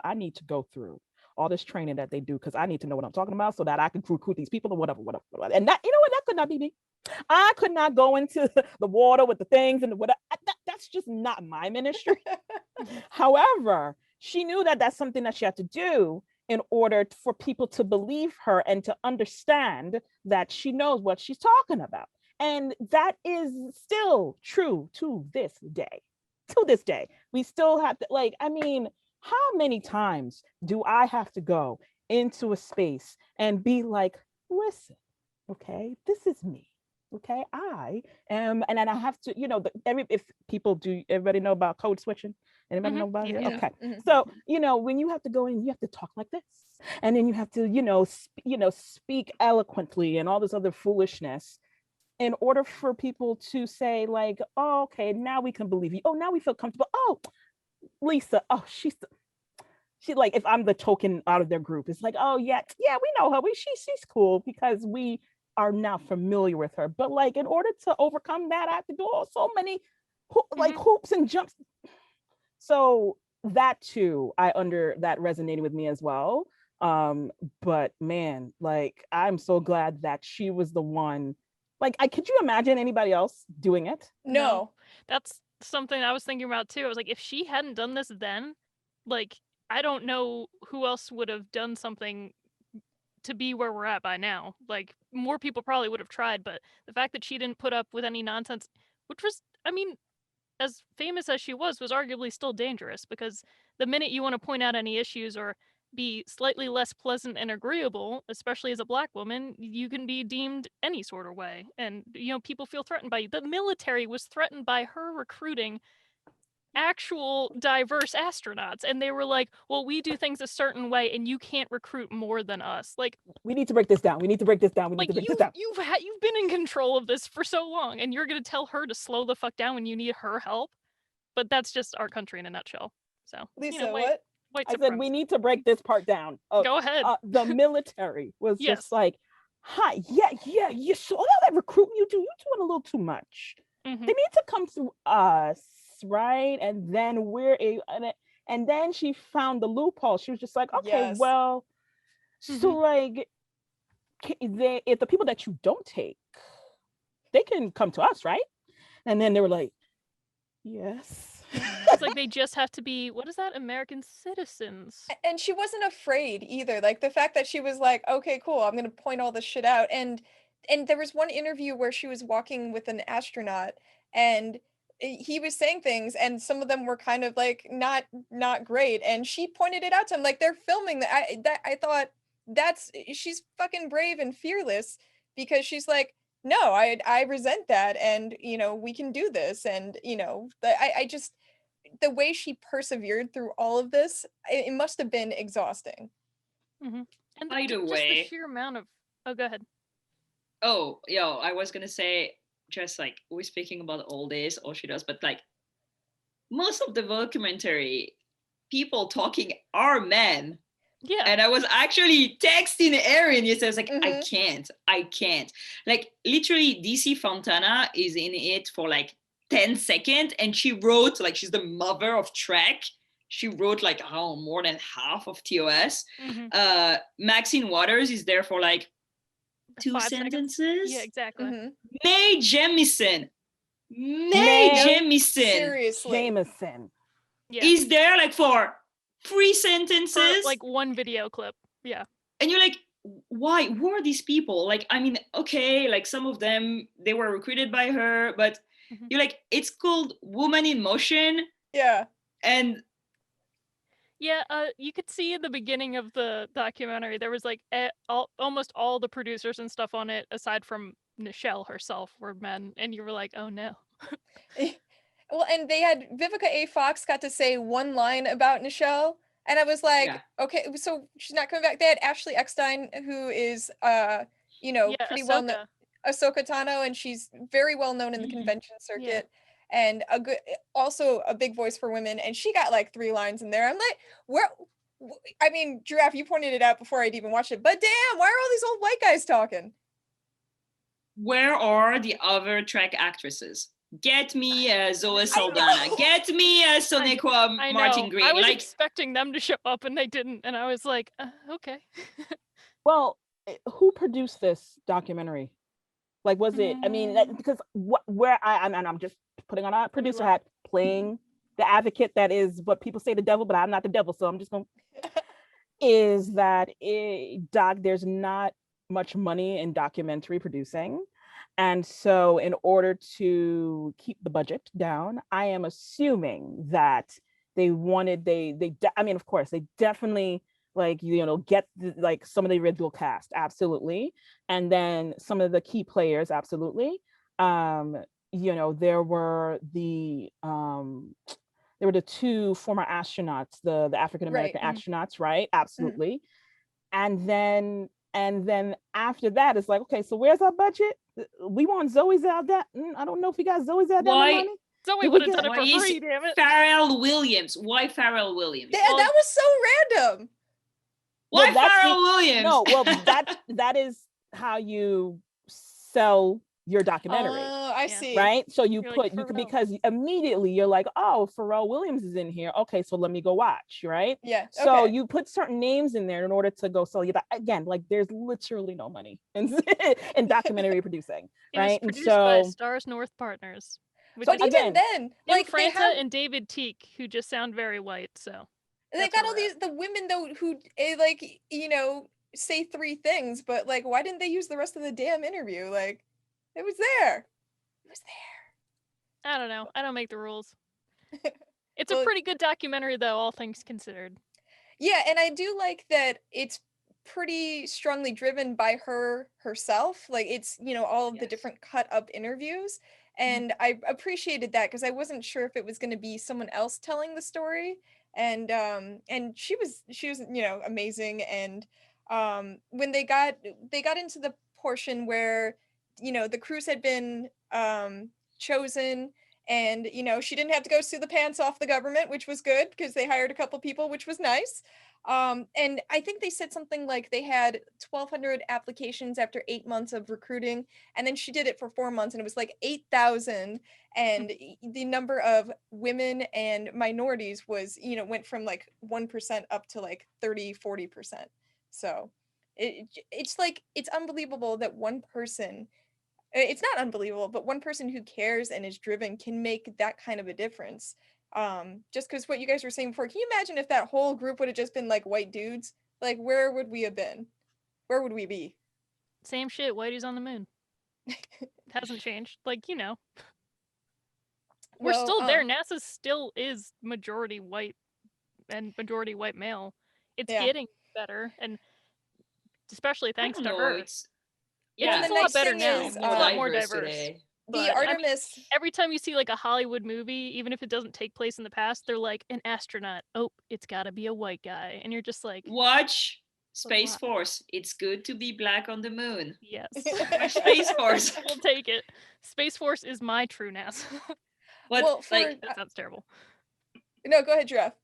I need to go through all this training that they do because I need to know what I'm talking about so that I can recruit these people or whatever. And that, that could not be me. I could not go into the water with the things and the whatever. That's just not my ministry. However, she knew that that's something that she had to do in order for people to believe her and to understand that she knows what she's talking about. And that is still true to this day. To this day, we still have to, like, I mean, how many times do I have to go into a space and be like, listen, okay, this is me. Okay, I am, and then I have to, if people do, everybody know about code switching? Anybody know about it? Yeah. Okay, so when you have to go in, you have to talk like this, and then you have to, speak eloquently and all this other foolishness in order for people to say like, oh, okay, now we can believe you. Oh, now we feel comfortable. Oh, Lisa, oh, she like, if I'm the token out of their group, it's like, oh yeah, we know her. She's cool because we are now familiar with her. But like, in order to overcome that, I have to do so many hoops and jumps. So that too, that resonated with me as well. But man, like, I'm so glad that she was the one. Like, could you imagine anybody else doing it? No. That's something I was thinking about too. I was like, if she hadn't done this then, like, I don't know who else would have done something to be where we're at by now. Like, more people probably would have tried, but the fact that she didn't put up with any nonsense, which was, I mean, as famous as she was arguably still dangerous, because the minute you want to point out any issues or be slightly less pleasant and agreeable, especially as a Black woman, you can be deemed any sort of way. And, people feel threatened by you. The military was threatened by her recruiting actual diverse astronauts, and they were like, well, we do things a certain way and you can't recruit more than us. Like, we need to break this down. We need to break this down. We need to break this down. You've been in control of this for so long, and you're gonna tell her to slow the fuck down when you need her help. But that's just our country in a nutshell. So, Lisa, white I said we need to break this part down. Go ahead. The military was Yes. just like, hi, yeah, you saw all that recruiting you do. You're doing a little too much. Mhm. They need to come through us, right? And then and then she found the loophole. She was just like, okay, Yes. well, so like, if the people that you don't take, they can come to us, right? And then they were like, yes. It's like they just have to be, what is that, American citizens. And she wasn't afraid either. Like the fact that she was like, okay, cool, I'm gonna point all this shit out. And there was one interview where she was walking with an astronaut, and he was saying things, and some of them were kind of like not great. And she pointed it out to him, like, they're filming that. I thought she's fucking brave and fearless, because she's like, no, I resent that, and we can do this. And I just, the way she persevered through all of this, it must have been exhausting. And By the just way, the sheer amount of, go ahead. Oh, I was gonna say, just like we're speaking about all this, all she does, but like most of the documentary, people talking are men. Yeah. And I was actually texting Erin. Yes, I was like, Mhm. I can't. Like literally, DC Fontana is in it for like 10 seconds, and she wrote, like, she's the mother of Trek. She wrote like, oh, more than half of TOS. Maxine Waters is there for like 2 5 sentences. seconds. Yeah, exactly. Mae Jemison. Mae Jemison. Seriously. Jameson. Yeah. Is there like for 3 sentences. For like one video clip. Yeah. And you're like, why? Who are these people? Like, I mean, okay, like some of them, they were recruited by her, but you're like, it's called Woman in Motion. Yeah. And yeah, you could see in the beginning of the documentary, there was like almost all the producers and stuff on it, aside from Nichelle herself, were men. And you were like, oh no. Well, and they had Vivica A. Fox got to say one line about Nichelle, and I was like, okay, so she's not coming back. They had Ashley Eckstein, who is pretty well known, Ahsoka Tano, and she's very well known in the convention circuit, and also a big voice for women. And she got like 3 lines in there. I'm like, I mean, Giraffe, you pointed it out before I'd even watched it, but damn, why are all these old white guys talking? Where are the other Trek actresses? Get me Zoe Saldana. Get me Sonequa Martin Green. I was expecting them to show up, and they didn't. And I was like, okay. Well, who produced this documentary? Like, was it? I mean, because I'm just putting on a producer hat, playing the advocate. That is what people say, the devil, but I'm not the devil, so I'm just going. Is that Doc? There's not much money in documentary producing. And so in order to keep the budget down, I am assuming that they wanted, I mean, of course, they definitely like, get like some of the original cast, absolutely. And then some of the key players, absolutely. There were the 2 former astronauts, the African-American astronauts, right? Absolutely. And then after that, it's like, okay, so where's our budget? We want Zoe Saldana. I don't know if we got Zoe Saldana money. Zoe would have done it for free, damn it. Pharrell Williams. Why Pharrell Williams? That was so random. Why Pharrell Williams? No, well, that is how you sell your documentary. Oh, I see. Right? So because immediately you're like, oh, Pharrell Williams is in here. Okay, so let me go watch, right? Yeah. So you put certain names in there in order to go sell you that. Again, like there's literally no money in documentary producing, right? It was produced by Stars North Partners. But even then, like Franta and David Teak, who just sound very white, so. They got all the women though who say 3 things, but like, why didn't they use the rest of the damn interview? Like, it was there. I don't know. I don't make the rules. It's Well, a pretty good documentary, though, all things considered. yeah, and I do like that it's pretty strongly driven by her herself. Like it's, all of the Yes. different cut up interviews. And I appreciated that because I wasn't sure if it was going to be someone else telling the story. And she was, amazing. And when they got into the portion where, the cruise had been chosen, and she didn't have to go sue the pants off the government, which was good because they hired a couple people, which was nice. And I think they said something like they had 1,200 applications after 8 months of recruiting, and then she did it for 4 months, and it was like 8,000. And the number of women and minorities was, went from like 1% up to like 30-40%. So it's like it's unbelievable that one person, it's not unbelievable, but one person who cares and is driven can make that kind of a difference. Just because what you guys were saying before, can you imagine if that whole group would have just been like white dudes? Like, where would we have been? Where would we be? Same shit. Whitey's on the moon. Hasn't changed. Like, we're Well, still there. NASA still is majority white and majority white male. It's Yeah. getting better, and especially I thanks don't to know. her. It's Well, It's the a lot nice better thing now. is, It's a lot more diverse. today. the But I mean, Artemis. every time you see like a Hollywood movie, even if it doesn't take place in the past, they're like an astronaut. Oh, it's got to be a white guy, and you're just like, Watch Space why? Force. It's good to be black on the moon. yes, Watch Space Force. we'll take it. Space Force is my true NASA. But Well, like, That sounds terrible. no, go ahead, Giraffe.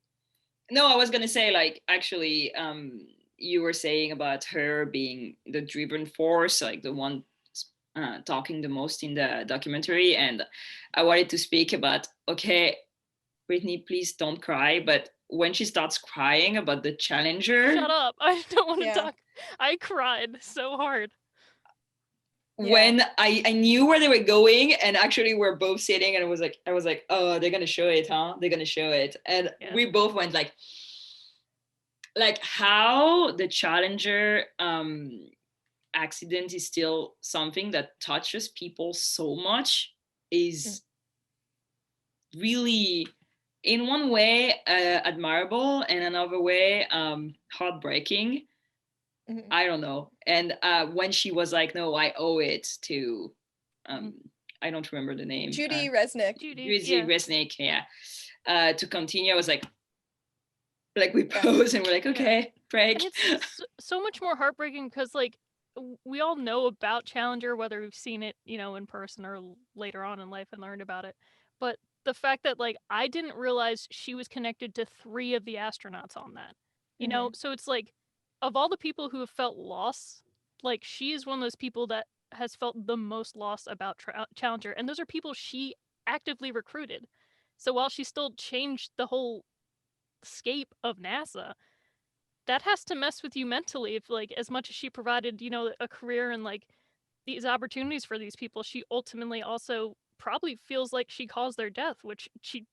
no, I was gonna say like actually, you were saying about her being the driven force, like the one talking the most in the documentary, and I wanted to speak about, okay, Brittany, please don't cry, but when she starts crying about the Challenger, Shut up! I don't want to Yeah. talk. I cried so hard. when I knew where they were going, and actually we're both sitting, and I was like, oh, they're gonna show it, huh? They're gonna show it, and Yeah. we both went like how the Challenger accident is still something that touches people so much is really, in one way, admirable, and another way, heartbreaking. Mhm. I don't know. And when she was like, no, I owe it to, I don't remember the name. Judy Resnick. Judy, Judy yeah. Resnick, yeah. To continue, I was like we pose and we're like, okay, break. And it's so much more heartbreaking because, like, we all know about Challenger, whether we've seen it, in person or later on in life and learned about it. But the fact that, like, I didn't realize she was connected to 3 of the astronauts on that. So it's like, of all the people who have felt loss, like, she is one of those people that has felt the most loss about Challenger. And those are people she actively recruited. So while she still changed the whole scape of NASA, that has to mess with you mentally. If, like, as much as she provided, a career and like these opportunities for these people, she ultimately also probably feels like she caused their death, which she,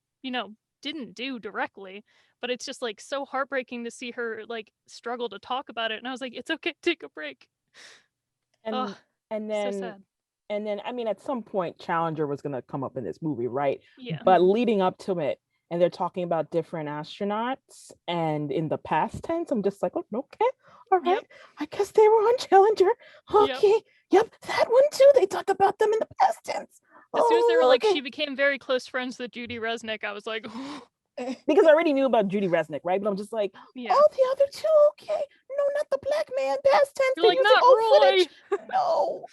didn't do directly. But it's just like so heartbreaking to see her like struggle to talk about it. And I was like, it's okay, take a break. And Ugh, and so then sad. and then I mean, at some point Challenger was going to come up in this movie, right? Yeah. But leading up to it, and they're talking about different astronauts, and in the past tense, I'm just like, oh, okay, all right, Yep. I guess they were on Challenger. Yep. Okay, yep, that one too, they talk about them in the past tense. As soon as they were like, okay. she became very close friends with Judy Resnick, I was like, Because I already knew about Judy Resnick, right? But I'm just like, yeah. oh, the other two, okay. No, not the black man, past tense. You're They're like, using not old Roy. footage. No.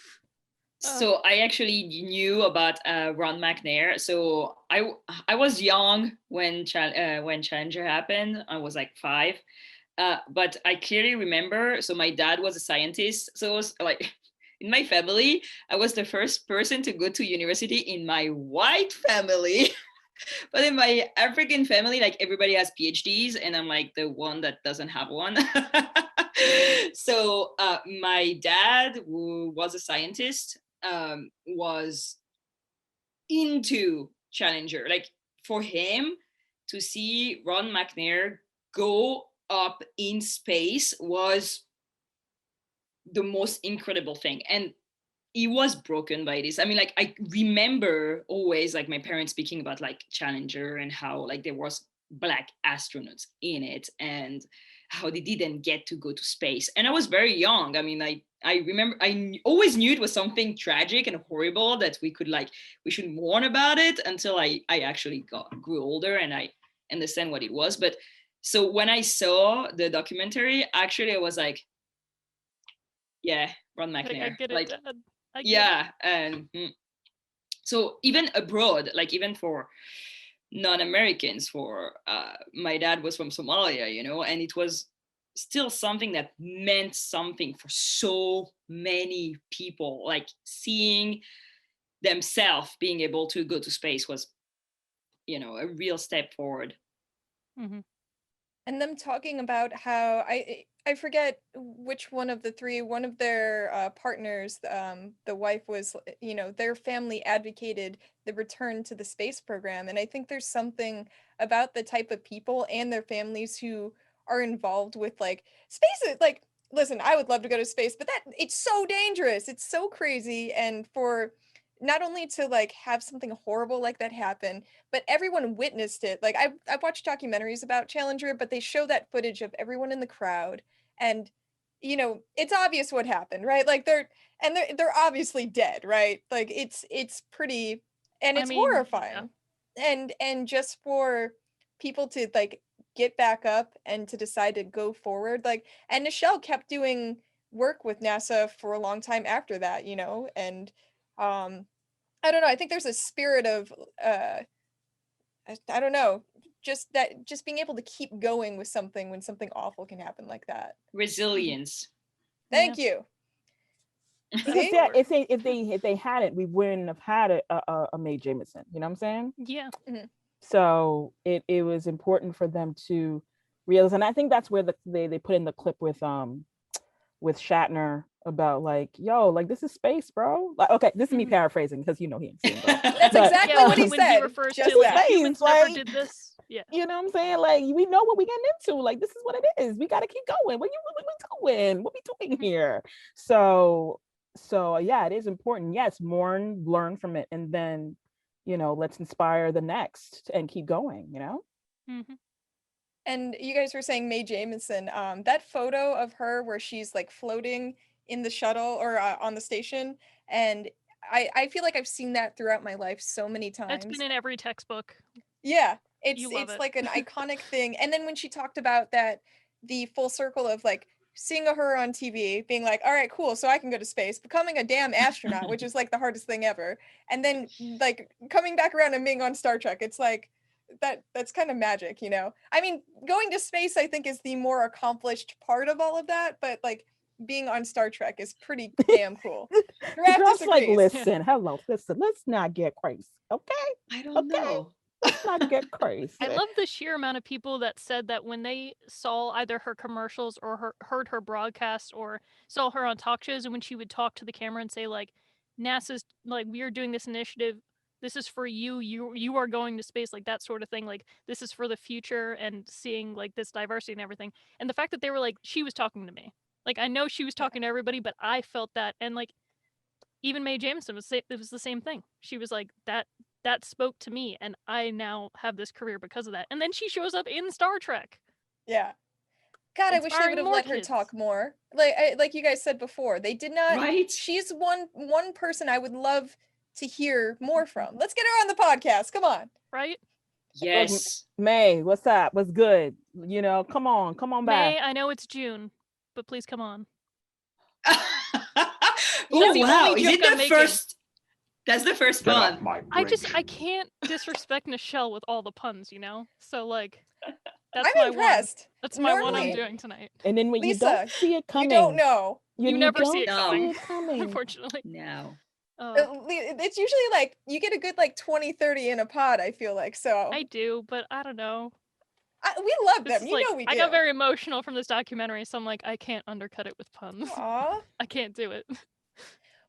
So I actually knew about Ron McNair. So I was young when Challenger happened. I was like 5, but I clearly remember. So my dad was a scientist. So it was like in my family, I was the first person to go to university in my white family. But in my African family, like everybody has PhDs, and I'm like the one that doesn't have one. So my dad, who was a scientist, was into Challenger. Like for him to see Ron McNair go up in space was the most incredible thing. And he was broken by this. I mean, like, I remember always like my parents speaking about like Challenger and how like there was black astronauts in it and how they didn't get to go to space. And I was very young. I mean, I remember always knew it was something tragic and horrible that we should mourn about it until I actually grew older and I understand what it was. But so when I saw the documentary, actually I was like, yeah, Ron McNair. I get it, like, Dad. I get yeah, and so even abroad, like even for non-Americans, for my dad was from Somalia, you know, and it was still something that meant something for so many people. Like seeing themselves being able to go to space was, you know, a real step forward. Mm-hmm. And them talking about how I forget which one of the three, one of their partners, the wife was, you know, their family advocated the return to the space program. And I think there's something about the type of people and their families who are involved with like space. Like, listen, I would love to go to space, but that it's so dangerous. It's so crazy. And for not only to like have something horrible like that happen, but everyone witnessed it. Like I've watched documentaries about Challenger, but they show that footage of everyone in the crowd, and you know it's obvious what happened, right? Like they're obviously dead, right? Like it's pretty, and it's horrifying, and just for people to like get back up and to decide to go forward, like, and Nichelle kept doing work with NASA for a long time after that, you know, and I don't know. I think there's a spirit of I don't know, just being able to keep going with something when something awful can happen like that. Resilience. Thank you. Because if they hadn't, we wouldn't have had a Mae Jemison. You know what I'm saying? Yeah. Mhm. So it was important for them to realize, and I think that's where they put in the clip with Shatner about like, yo, like this is space, bro. Like, okay, this is me paraphrasing because you know he ain't seen bro. That's exactly what he when said. He refers Just to like that. humans never did this. Yeah. You know what I'm saying? Like we know what we getting into. Like this is what it is. We got to keep going. What we doing? What we doing here? So yeah, it is important. Yes, mourn, learn from it, and then you know let's inspire the next and keep going. You know. Mm-hmm. And you guys were saying Mae Jemison, that photo of her where she's like floating in the shuttle or on the station, and I feel like I've seen that throughout my life so many times. That's been in every textbook. Yeah, You love it's it. like an iconic thing. And then when she talked about that, the full circle of like seeing her on TV, being like, all right, cool, so I can go to space, becoming a damn astronaut, which is like the hardest thing ever, and then like coming back around and being on Star Trek, it's like that's kind of magic, you know. I mean, going to space I think is the more accomplished part of all of that, but like being on Star Trek is pretty damn cool. The girl's like, listen, hello, listen, let's not get crazy, okay? I don't know. Let's not get crazy. I love the sheer amount of people that said that when they saw either her commercials or heard her broadcast or saw her on talk shows, and when she would talk to the camera and say like, NASA's like, we are doing this initiative, this is for you, you are going to space, like that sort of thing, like this is for the future and seeing like this diversity and everything. And the fact that they were like, she was talking to me, like I know she was talking to everybody, but I felt that. And like even Mae Jemison it was the same thing. She was like, that spoke to me, and I now have this career because of that. And then she shows up in Star Trek. Yeah. God, I wish they would have let her talk more. Like you guys said before, they did not. Right? She's one person I would love to hear more from. Let's get her on the podcast. Come on. Right? Yes. May, what's up? What's good? You know, come on back. May, I know it's June, but please come on. Oh wow! Is it the first? That's the first pun. I can't disrespect Nichelle with all the puns, you know. So like, that's I'm impressed. One. That's my one I'm doing tonight. And then when Lisa, you don't see it coming, you don't know. You never see it coming. Unfortunately. No. It's usually like you get a good like 20-30 in a pod, I feel like. So I do, but I don't know. We love them. You like, know we do. I got very emotional from this documentary, so I'm like, I can't undercut it with puns. Aww. I can't do it.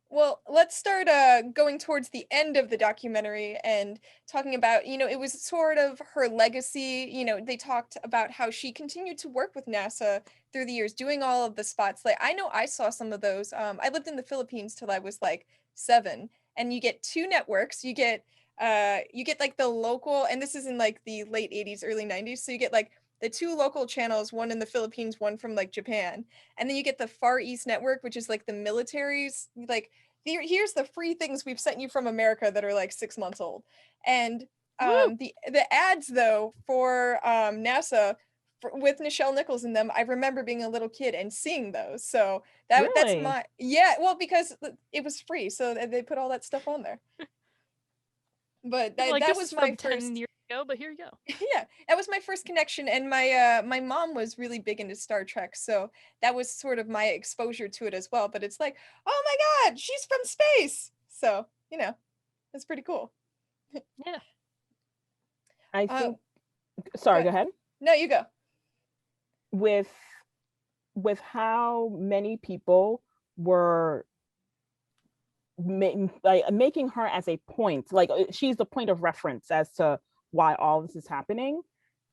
Well, let's start going towards the end of the documentary and talking about, it was sort of her legacy. They talked about how she continued to work with NASA through the years, doing all of the spots. Like, I know I saw some of those. I lived in the Philippines till I was like 7, and you get two networks. You get like the local, and this is in like the late 80s, early 90s. So you get like the two local channels, one in the Philippines, one from like Japan. And then you get the Far East Network, which is like the military's, like, here's the free things we've sent you from America that are like 6 months old. And Woo! the ads though for NASA with Nichelle Nichols in them, I remember being a little kid and seeing those. So that's Really? my, yeah, well, because it was free, so they put all that stuff on there. But Like, that this was is my from 10 first, years ago, but here you go. yeah, that was my first connection. And my mom was really big into Star Trek, so that was sort of my exposure to it as well. But it's like, oh my god, she's from space, so it's pretty cool. Yeah. I uh, think. Sorry, go ahead. no, you go. With how many people were making her as a point, like she's the point of reference as to why all this is happening.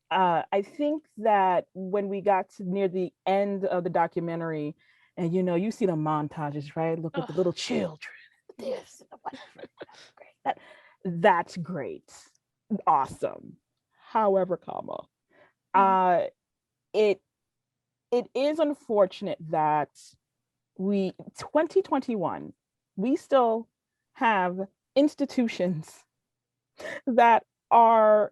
I think that when we got to near the end of the documentary, and you see the montages, right? Look at the little children, this, whatever, great. That's great, awesome. However, it is unfortunate that 2021, we still have institutions that are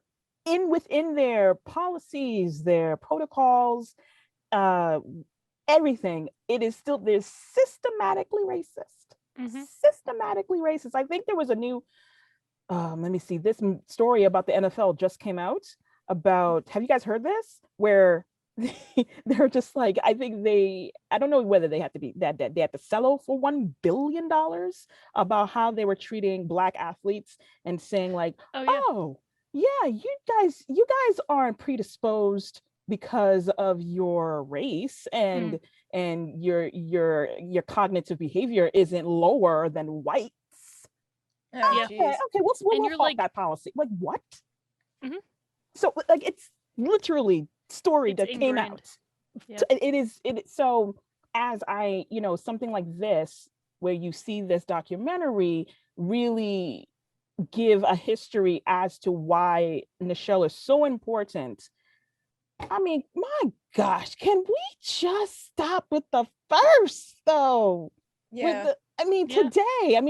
within their policies, their protocols, uh, everything. It is still, they're systematically racist. Systematically racist. I think there was a new, let me see, this story about the NFL just came out about, have you guys heard this? Where they're just like, I don't know whether they had to be that they had to settle for $1 billion about how they were treating Black athletes and saying like, oh yeah, you guys aren't predisposed because of your race, and your cognitive behavior isn't lower than whites. Oh, Okay, we'll halt like, that policy. Like, what? Mm-hmm. So like, it's literally story that came ingrained. out. Yeah. So as I, something like this, where you see this documentary really give a history as to why Nichelle is so important. I mean, my gosh, can we just stop with the first though? Yeah. Today, it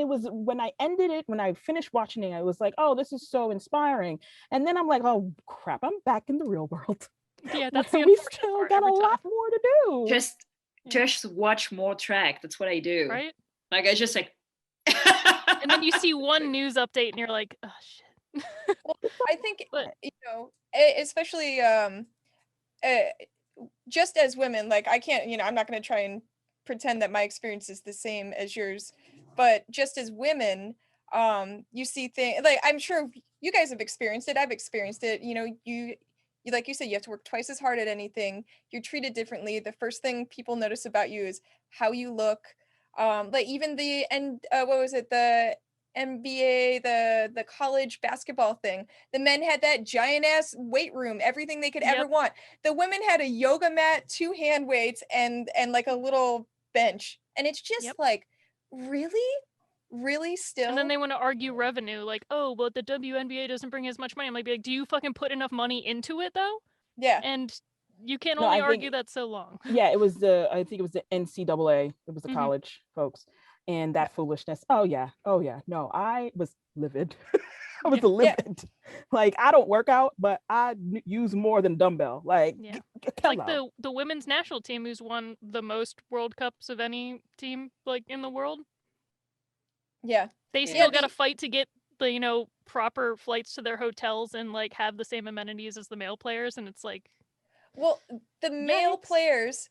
was when I finished watching it, I was like, oh, this is so inspiring. And then I'm like, oh crap, I'm back in the real world. Yeah, that's we still got a lot more to do. Just watch more track. That's what I do. Right? Like, I just like and then you see one news update and you're like, oh shit. Well, I think especially just as women, like, I can't, I'm not going to try and pretend that my experience is the same as yours, but just as women, you see things like, I'm sure you guys have experienced it, I've experienced it, you like you said, you have to work twice as hard at anything, you're treated differently. The first thing people notice about you is how you look. Like, even what was it, the NBA, the college basketball thing, the men had that giant ass weight room, everything they could ever want. The women had a yoga mat, 2 hand weights, and like a little bench. And it's just like, really still? And then they want to argue revenue, like, oh, but the WNBA doesn't bring as much money. I'm like, do you fucking put enough money into it though? Yeah. And you can only argue that so long. Yeah, I think it was the NCAA. It was the college folks. And that foolishness. Oh yeah. No, I was livid. I was livid. Like, I don't work out, but I use more than dumbbell. Like, like the women's national team, who's won the most World Cups of any team like in the world. Yeah. They still got to fight to get the proper flights to their hotels and like have the same amenities as the male players, and it's like, well, the male players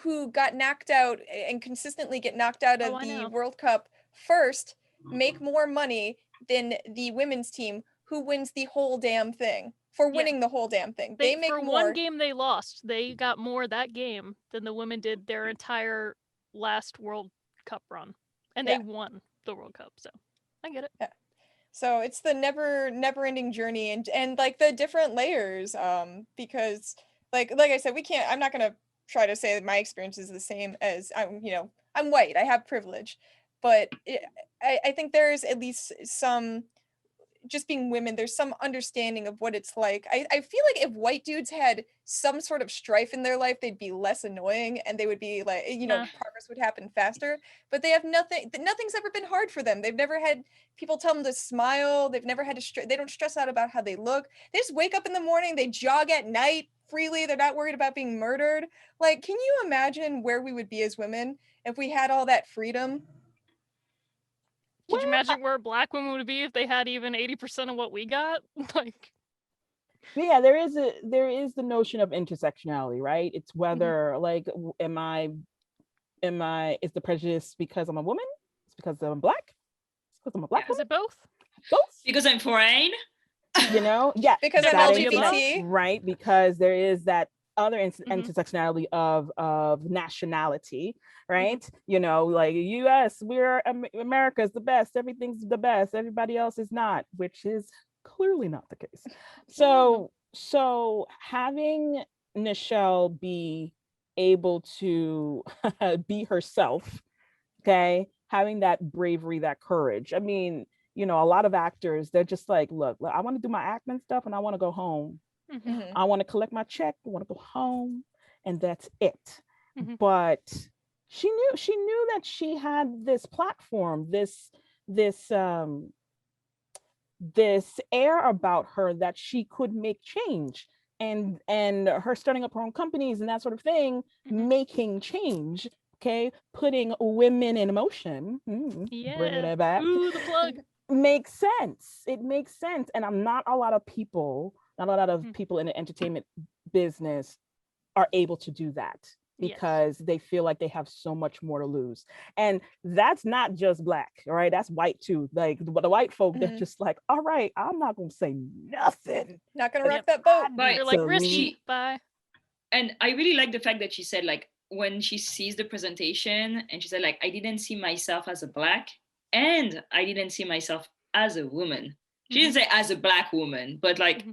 who got knocked out and consistently get knocked out of the World Cup first make more money than the women's team who wins the whole damn thing for winning the whole damn thing. They make for more. one game they lost, they got more that game than the women did their entire last World Cup run, and Yeah. they won the World Cup. So I get it. So it's the never ending journey, and like the different layers, because like I said, I'm not gonna try to say that my experience is the same as I'm white, I have privilege, but I think there's at least some, just being women, there's some understanding of what it's like. I feel like if white dudes had some sort of strife in their life, they'd be less annoying, and they would be like, Yeah. progress would happen faster. But they have nothing's ever been hard for them. They've never had people tell them to smile. They've never had to they don't stress out about how they look. They just wake up in the morning, they jog at night freely. They're not worried about being murdered. Like, can you imagine where we would be as women if we had all that freedom? Could you imagine where Black women would be if they had even 80% of what we got? Like, But yeah, there is the notion of intersectionality, right? It's whether like, is the prejudice because I'm a woman? It's because I'm Black? It's because I'm a Black is woman? it both? Both? Because I'm foreign. Yeah, Because I'm That is LGBT. right? Because there is that other Mhm. intersectionality of nationality, right? Like U.S., we're America's the best. Everything's the best. Everybody else is not, which is clearly not the case. So having Nichelle be able to be herself, okay, having that bravery, that courage. I mean, a lot of actors, they're just like, look, I want to do my acting stuff and I want to go home. Mhm. I want to collect my check, I want to go home, and that's it. Mhm. But she knew that she had this platform, this air about her that she could make change, and her starting up her own companies and that sort of thing, making change, okay, putting women in motion, bringing Yeah. it back. Ooh, the plug. Makes sense. It makes sense. And not a lot of people in the entertainment business are able to do that, because they feel like they have so much more to lose. And that's not just Black, all right? That's white too. Like the white folk, they're just like, all right, I'm not gonna say nothing. Not gonna rock that boat. Right. You're like, So risky. Bye. And I really like the fact that she said, like, when she sees the presentation and she said, like, I didn't see myself as a Black and I didn't see myself as a woman. She didn't say as a Black woman, but like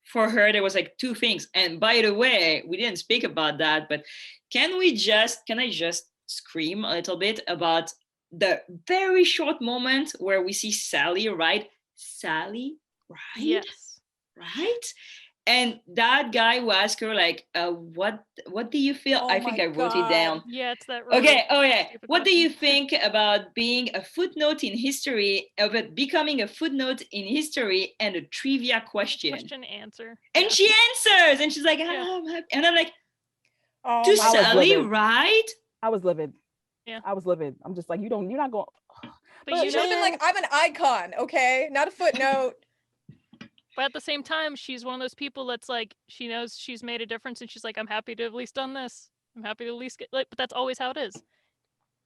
for her, there was like two things. And by the way, we didn't speak about that, but can I just scream a little bit about the very short moment where we see Sally, right? Sally, right? Yes. Right? And that guy who asked her, like, what do you feel? Oh I think my I wrote it God. down. Yeah, it's that really Okay, oh yeah. stupid What do question. you think about being a footnote in history, of it becoming a footnote in history and a trivia question? Question answer. And Yeah. she answers, and she's like, Yeah. I'm happy. And I'm like, Oh to my God. Sally, livid. right? I was livid. Yeah. I was livid. I'm just like, you're not going. But She should have been like, I'm an icon, okay? Not a footnote. But at the same time, she's one of those people that's like, she knows she's made a difference, and she's like, I'm happy to have at least done this. I'm happy to at least get like. But that's always how it is.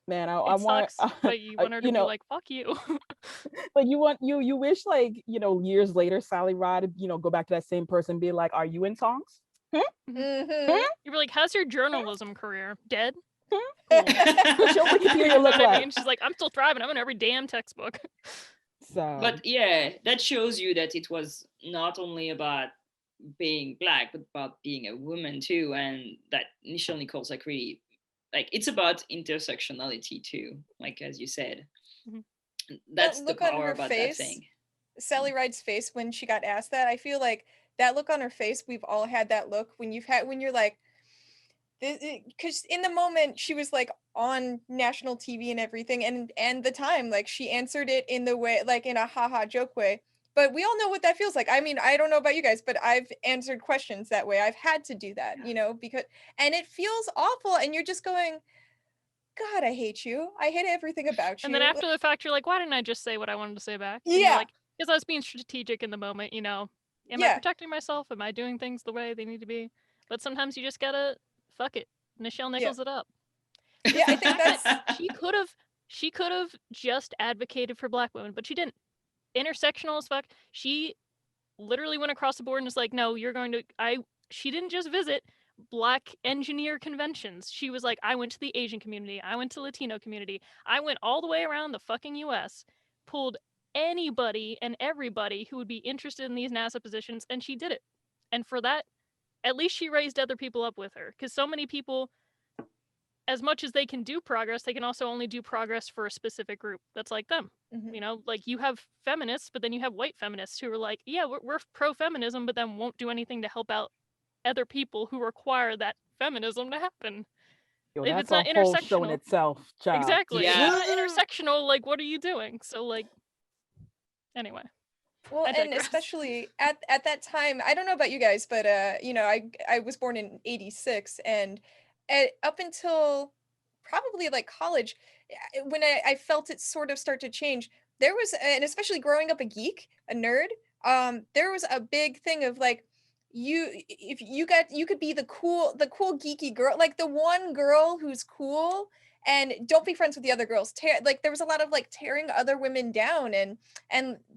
Man, I It want, sucks, but you want her to be like, fuck you. but you wish, like, years later, Sally Ride, go back to that same person and be like, are you in songs? Mhm. You're like, how's your journalism career? Dead? What's your Wikipedia You know look what I like? mean? She's like, I'm still thriving. I'm in every damn textbook. So, But yeah, that shows you that it was not only about being Black, but about being a woman too. And that Nichelle Nichols, like, really, like, it's about intersectionality too, like, as you said. That's the look on power her about face, that thing. Sally Ride's face when she got asked that, I feel like that look on her face, we've all had that look when you're like, because in the moment she was like on national TV and everything, and the time, like, she answered it in the way, like, in a haha joke way, but we all know what that feels like. I mean, I don't know about you guys, but I've answered questions that way. I've had to do that, because, and it feels awful, and you're just going, God, I hate you. I hate everything about you. And then after the fact, you're like, why didn't I just say what I wanted to say back? And Yeah. you're like, because I was being strategic in the moment, Am I protecting myself? Am I doing things the way they need to be? But sometimes you just gotta fuck it. Nichelle Nichols it up. Yeah, I think that's she could have just advocated for Black women, but she didn't. Intersectional as fuck. She literally went across the board and was like, no, you're going to she didn't just visit. Black engineer conventions. She was like, I went to the Asian community, I went to Latino community, I went all the way around the fucking US, pulled anybody and everybody who would be interested in these NASA positions, and she did it. And for that, at least she raised other people up with her. Because so many people, as much as they can do progress, they can also only do progress for a specific group that's like them. Mhm. You know, like you have feminists, but then you have white feminists who are like, yeah, we're pro-feminism, but then won't do anything to help out other people who require that feminism to happen. Yo, If that's it's a not whole show in intersectional, itself, child. exactly. Yeah. If it's not intersectional, like, what are you doing? So, like, anyway. Well, I and digress. especially at that time, I don't know about you guys, but you know, I was born in '86, and up until probably like college, when I felt it sort of start to change, there was, and especially growing up a geek, a nerd, there was a big thing of like, if you could be the cool geeky girl, like the one girl who's cool, and don't be friends with the other girls. Like there was a lot of like tearing other women down, and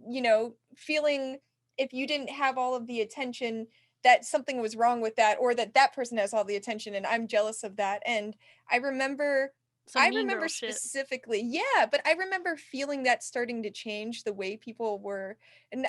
you know, feeling if you didn't have all of the attention, that something was wrong with that, or that that person has all the attention and I'm jealous of that. And I remember Some mean girl shit. specifically, yeah, but I remember feeling that starting to change the way people were,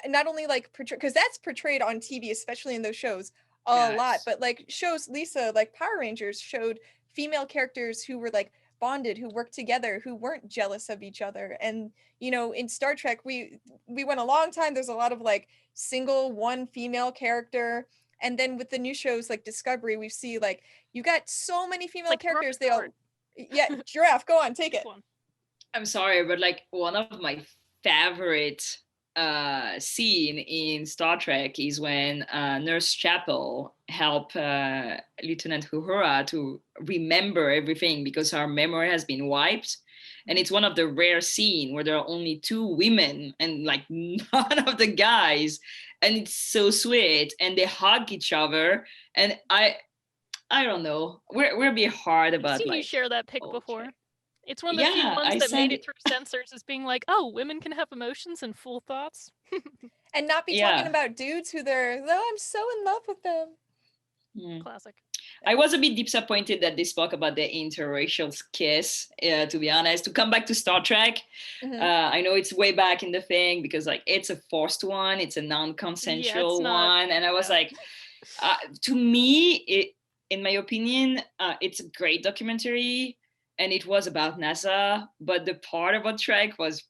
not only like portray, because that's portrayed on TV, especially in those shows, a lot, Yes. but like shows, Lisa, like Power Rangers showed female characters who were like bonded, who worked together, who weren't jealous of each other. And you know, in Star Trek, we went a long time, there's a lot of like single one female character. And then with the new shows like Discovery, we see like you got so many female like characters. throwing They all, card. yeah, Giraffe, go on, take This it. one. I'm sorry, but like one of my favorite scene in Star Trek is when Nurse Chapel help Lieutenant Uhura to remember everything because her memory has been wiped. And it's one of the rare scenes where there are only two women and like none of the guys. And it's so sweet. And they hug each other. And I don't know. We're a bit hard I've about seen you like share that pic old before. Trek. It's one of the few Yeah, ones I that made sent it through censors as being like, oh, women can have emotions and full thoughts. And not be talking Yeah. about dudes who they're, oh, I'm so in love with them. Classic. I was a bit disappointed that they spoke about the interracial kiss, to be honest. To come back to Star Trek, I know it's way back in the thing because like it's a forced one, it's a non-consensual one. And I was like, to me, in my opinion, it's a great documentary and it was about NASA, but the part about Trek was...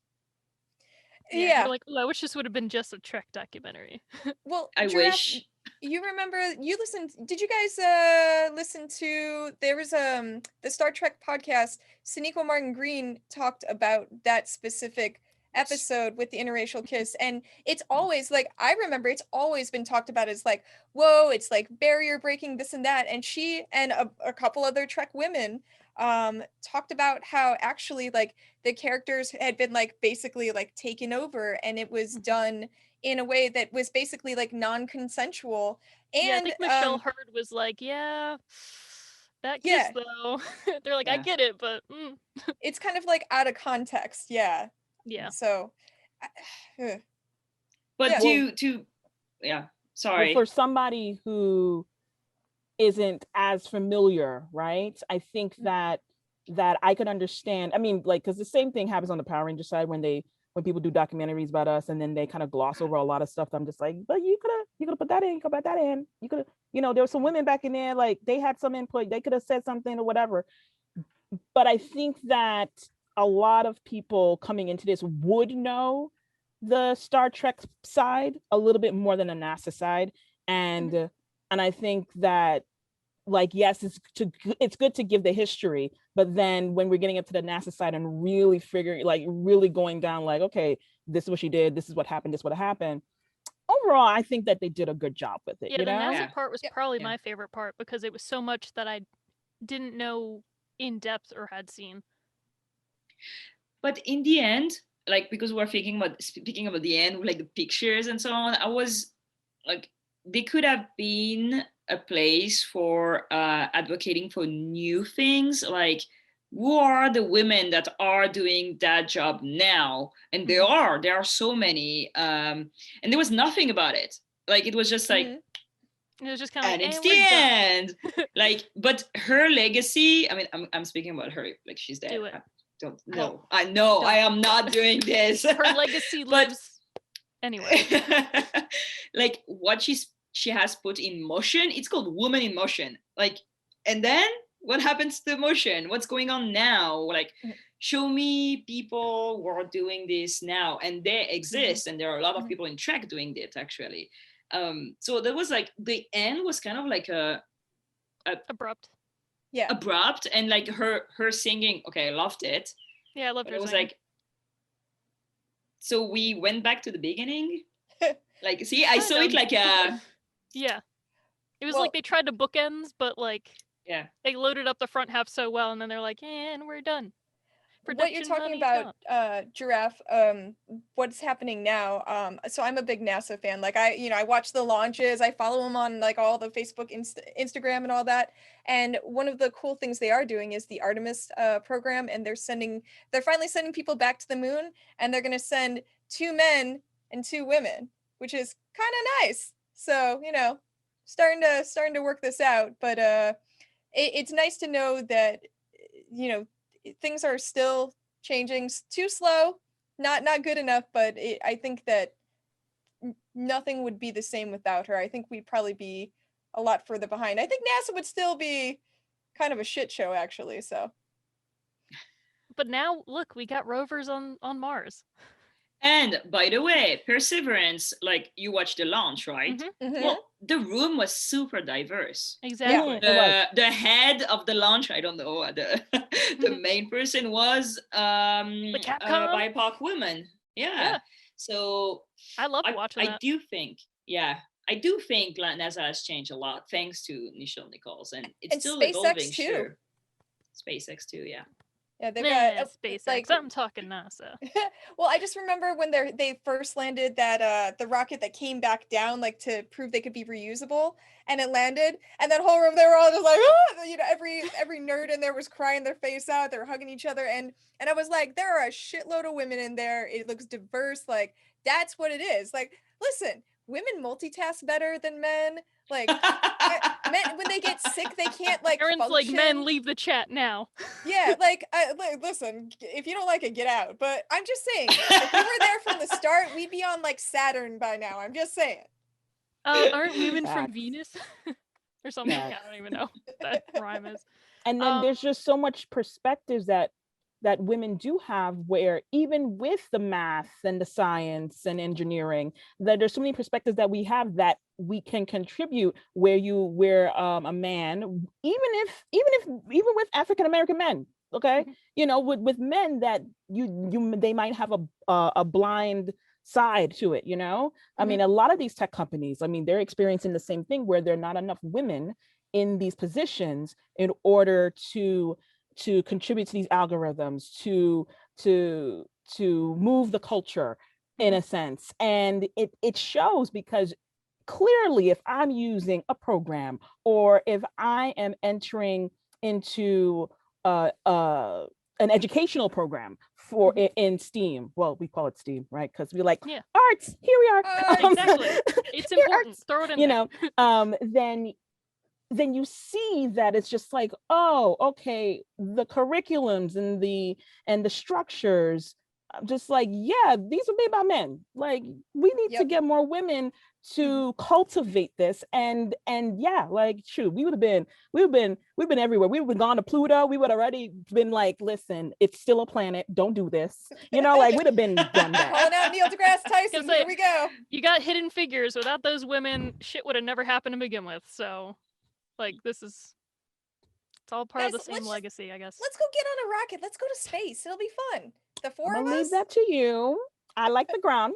Yeah. You're like, oh, I wish this would have been just a Trek documentary. Well, I Giraffe, wish... you remember, you listened, did you guys listen to, there was the Star Trek podcast, Sonequa Martin Green talked about that specific episode with the interracial kiss. And it's always like, I remember it's always been talked about as like, whoa, it's like barrier breaking, this and that. And she and a couple other Trek women talked about how actually like the characters had been like basically like taken over, and it was done in a way that was basically like non-consensual. And yeah, I think Michelle Hurd was like, yeah, that kiss though. They're like, I get it, but it's kind of like out of context. Yeah. So but yeah. Sorry. Well, for somebody who isn't as familiar, right? I think that I could understand. I mean, like, because the same thing happens on the Power Ranger side when people do documentaries about us and then they kind of gloss over a lot of stuff. I'm just like, but you could have put that in, you could put that in. You could have, there were some women back in there, like they had some input, they could have said something or whatever. But I think that a lot of people coming into this would know the Star Trek side a little bit more than the NASA side. And I think that, like, yes, it's good to give the history, but then when we're getting up to the NASA side and really figuring, like really going down, like, okay, this is what she did, this is what happened, this is what happened. Overall, I think that they did a good job with it. Yeah, the NASA part was probably my favorite part because it was so much that I didn't know in depth or had seen. But in the end, like, because we're speaking about the end, like the pictures and so on, I was like, they could have been a place for advocating for new things, like who are the women that are doing that job now? And there are so many, and there was nothing about it. Like, it was just like, And it was just kind of like, and it's and the we're done. end. Like, but her legacy, I mean, I'm speaking about her, like she's dead. Do it. I don't know. Well, I know don't. I am not doing this. Her legacy But- lives anyway. Like what she has put in motion, it's called Woman in Motion. Like, and then what happens to motion? What's going on now? Like, show me people who are doing this now, and they exist, and there are a lot of people in track doing it actually. So that was like the end was kind of like a Abrupt. Yeah. abrupt, and like her singing, okay, I loved it. Yeah, I loved But her it was singing. like, so we went back to the beginning. Like, see, I saw it Kind of. like a Yeah. It was Well- like they tried to bookends, but like yeah. they loaded up the front half so well, and then they're like, and we're done. What you're Production talking money's about, gone. Giraffe, what's happening now? So I'm a big NASA fan. Like I watch the launches. I follow them on like all the Facebook, Instagram, and all that. And one of the cool things they are doing is the Artemis program, and they're finally sending people back to the moon, and they're gonna send 2 men and 2 women, which is kind of nice. So starting to work this out, but it's nice to know that things are still changing too slow, not good enough, but I think that nothing would be the same without her. I think we'd probably be a lot further behind. I think NASA would still be kind of a shit show actually, so But now look, we got rovers on Mars. And by the way, Perseverance, like you watched the launch, right? Mhm. Mhm. Well, the room was super diverse. Exactly. It was. The head of the launch, I don't know what the main person was, Capcom? BIPOC woman. Yeah. Yeah. So I loved watching I that. do think, I do think NASA has changed a lot thanks to Nichelle Nichols, and it's And still SpaceX evolving. too. Sure. SpaceX too, yeah. yeah, they've Nah, got SpaceX. like I'm talking NASA. well, I just remember when they first landed that the rocket that came back down, like to prove they could be reusable, and it landed, and that whole room they were all just like, ah! Every nerd in there was crying their face out. They were hugging each other, and I was like, there are a shitload of women in there. It looks diverse. Like that's what it is. Like, listen, women multitask better than men. Like men, when they get sick, they can't like Erin's like, function. men, leave the chat now. Yeah, like, listen, if you don't like it, get out. But I'm just saying, if we were there from the start, we'd be on like Saturn by now. I'm just saying. Aren't women from Facts. Venus? Or something? I Facts. don't even know what that rhyme is. And then Um, there's just so much perspectives that women do have, where even with the math and the science and engineering, that there's so many perspectives that we have that we can contribute, where a man, even with African American men, okay, with men that they might have a blind side to it, I mean, a lot of these tech companies, I mean, they're experiencing the same thing, where there are not enough women in these positions in order to contribute to these algorithms, to move the culture in a sense. And it shows, because clearly, if I'm using a program, or if I am entering into an educational program for in STEAM, well, we call it STEAM, right? Because we're like, Yeah. arts, here we are. Exactly. It's here important. arts, Throw it in there. then you see that it's just like, oh, okay, the curriculums and the structures, just like, yeah, these are made by men. Like, we need to Yep. get more women to cultivate this. And yeah, like, shoot, we've been everywhere. We would have gone to Pluto. We would have already been like, listen, it's still a planet, don't do this, like, we'd have been done that. Calling out Neil deGrasse Tyson. say- Here we go. You got Hidden Figures. Without those women, shit would have never happened to begin with. So, like, it's all part of Guys, the same let's just- legacy, I guess. Let's go get on a rocket. Let's go to space. It'll be fun. The I'm four of gonna leave us. that to you. I like the ground,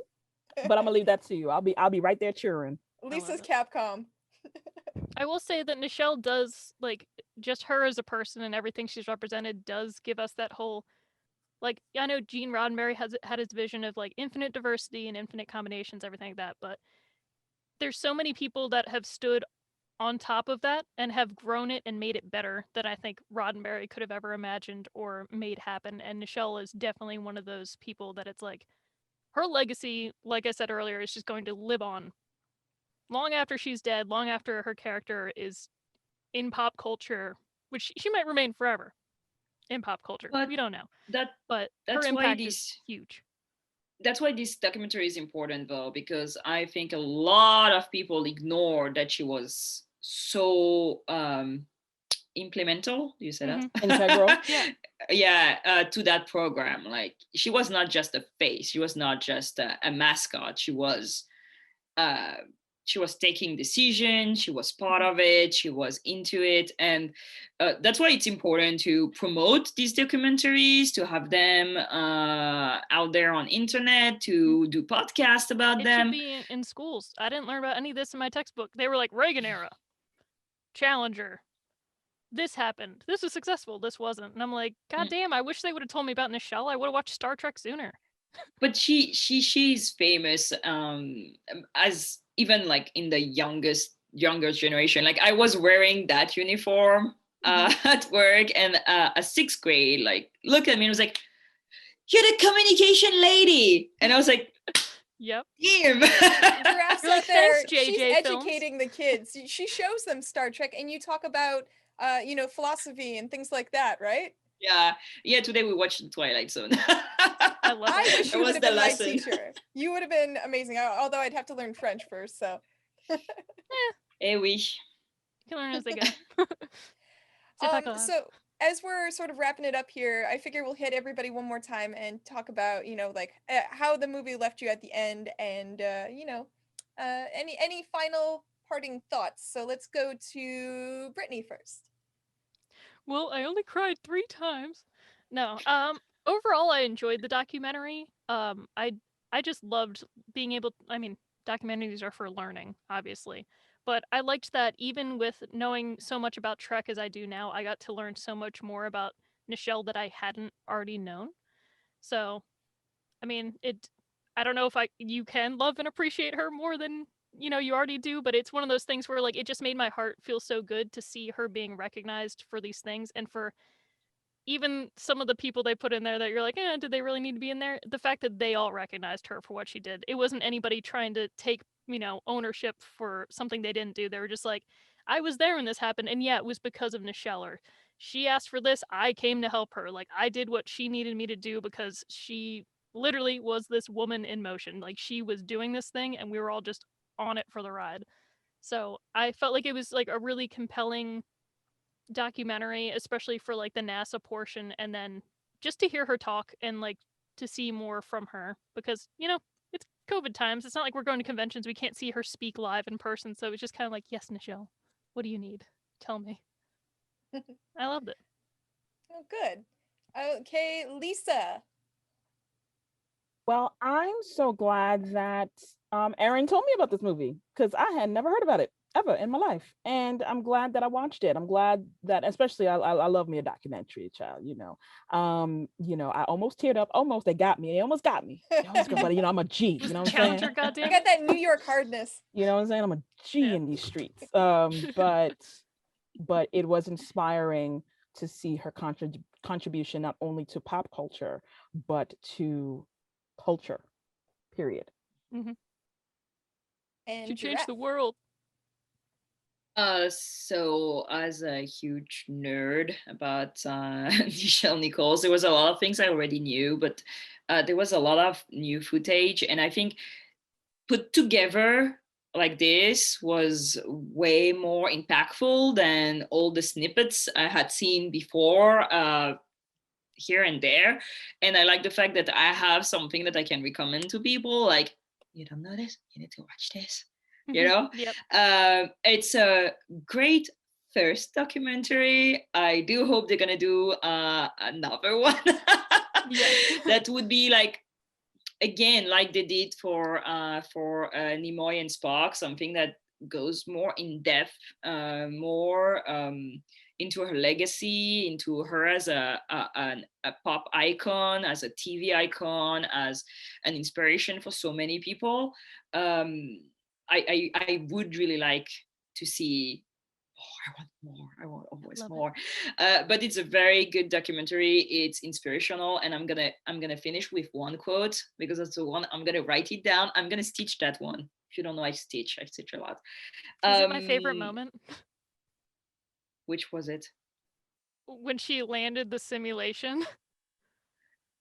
but I'm gonna leave that to you. I'll be right there cheering. Lisa's it. Capcom. I will say that Nichelle does, like, just her as a person and everything she's represented does give us that whole, like, I know Gene Roddenberry had his vision of, like, infinite diversity and infinite combinations, everything like that, but there's so many people that have stood on top of that and have grown it and made it better than I think Roddenberry could have ever imagined or made happen. And Nichelle is definitely one of those people that it's like, her legacy, like I said earlier, is just going to live on long after she's dead, long after her character is in pop culture, which she might remain forever in pop culture. But We don't know. that But her that's why impact is this huge. that's why this documentary is important, though, because I think a lot of people ignore that she was so implemental. Do you say that? Integral. Yeah. Yeah, to that program. Like, she was not just a face, she was not just a mascot. Uh she was taking decisions, she was part of it, she was into it. And that's why it's important to promote these documentaries, to have them out there on internet, to do podcasts about It them. should be in schools. I didn't learn about any of this in my textbook. They were like Reagan era, Challenger. This happened. This was successful. This wasn't. And I'm like, God damn, I wish they would have told me about Nichelle. I would have watched Star Trek sooner. But she's famous as even like in the younger generation. Like, I was wearing that uniform at work, and a sixth grade like looked at me and was like, "You're the communication lady," and I was like, Yep. "Damn." Giraffe's You're like, out there. "Thanks, She's JJ Films." educating the kids. She shows them Star Trek, and you talk about, philosophy and things like that, right? Yeah. Today we watched the Twilight Zone. I love I it. wish That you was would have the been my lesson. teacher. You would have been amazing. Although I'd have to learn French first. So. Eh oui. You can learn as they go. C'est pas grave. So as we're sort of wrapping it up here, I figure we'll hit everybody one more time and talk about, how the movie left you at the end, and any final parting thoughts. So let's go to Brittany first. Well, I only cried 3 times. No. Overall I enjoyed the documentary. I just loved being able, I mean, documentaries are for learning, obviously. But I liked that even with knowing so much about Trek as I do now, I got to learn so much more about Nichelle that I hadn't already known. So, I mean, I don't know if you can love and appreciate her more than, you already do, but it's one of those things where like it just made my heart feel so good to see her being recognized for these things, and for even some of the people they put in there that you're like, did they really need to be in there? The fact that they all recognized her for what she did. It wasn't anybody trying to take, ownership for something they didn't do. They were just like, I was there when this happened, and yeah, it was because of Nichelle, or she asked for this, I came to help her. Like, I did what she needed me to do because she literally was this woman in motion. Like, she was doing this thing and we were all just on it for the ride. So I felt like it was like a really compelling documentary, especially for like the NASA portion, and then just to hear her talk and like to see more from her, because it's COVID times. It's not like we're going to conventions. We can't see her speak live in person. So it's just kind of like, yes, Nichelle, what do you need? Tell me. I loved it. Oh, good. Okay, Lisa. Well, I'm so glad that Erin told me about this movie, because I had never heard about it ever in my life, and I'm glad that I watched it. I'm glad that, especially, I love me a documentary, child. I almost teared up. Almost, they got me. They almost got me. But I'm a G. You know what I'm saying? Challenger, I goddamn got it. that New York hardness. You know what I'm saying? I'm a G in these streets. But it was inspiring to see her contribution not only to pop culture but to culture, period. Mm-hmm. And She changed Giraffe. the world. So as a huge nerd about Nichelle Nichols, there was a lot of things I already knew, but there was a lot of new footage, and I think put together like this was way more impactful than all the snippets I had seen before, here and there. And I like the fact that I have something that I can recommend to people, like, you don't know this, you need to watch this. Yep. It's a great first documentary. I do hope they're gonna do another one. Yeah. That would be like, again, like they did for Nimoy and Spock, something that goes more in depth, more into her legacy, into her as a pop icon, as a TV icon, as an inspiration for so many people. I would really like to see more. I want more. I want always more. But it's a very good documentary. It's inspirational, and I'm gonna finish with one quote, because that's the one I'm gonna write it down. I'm gonna stitch that one If you don't know, I stitch a lot. Was it my favorite moment? Which was it? When she landed the simulation.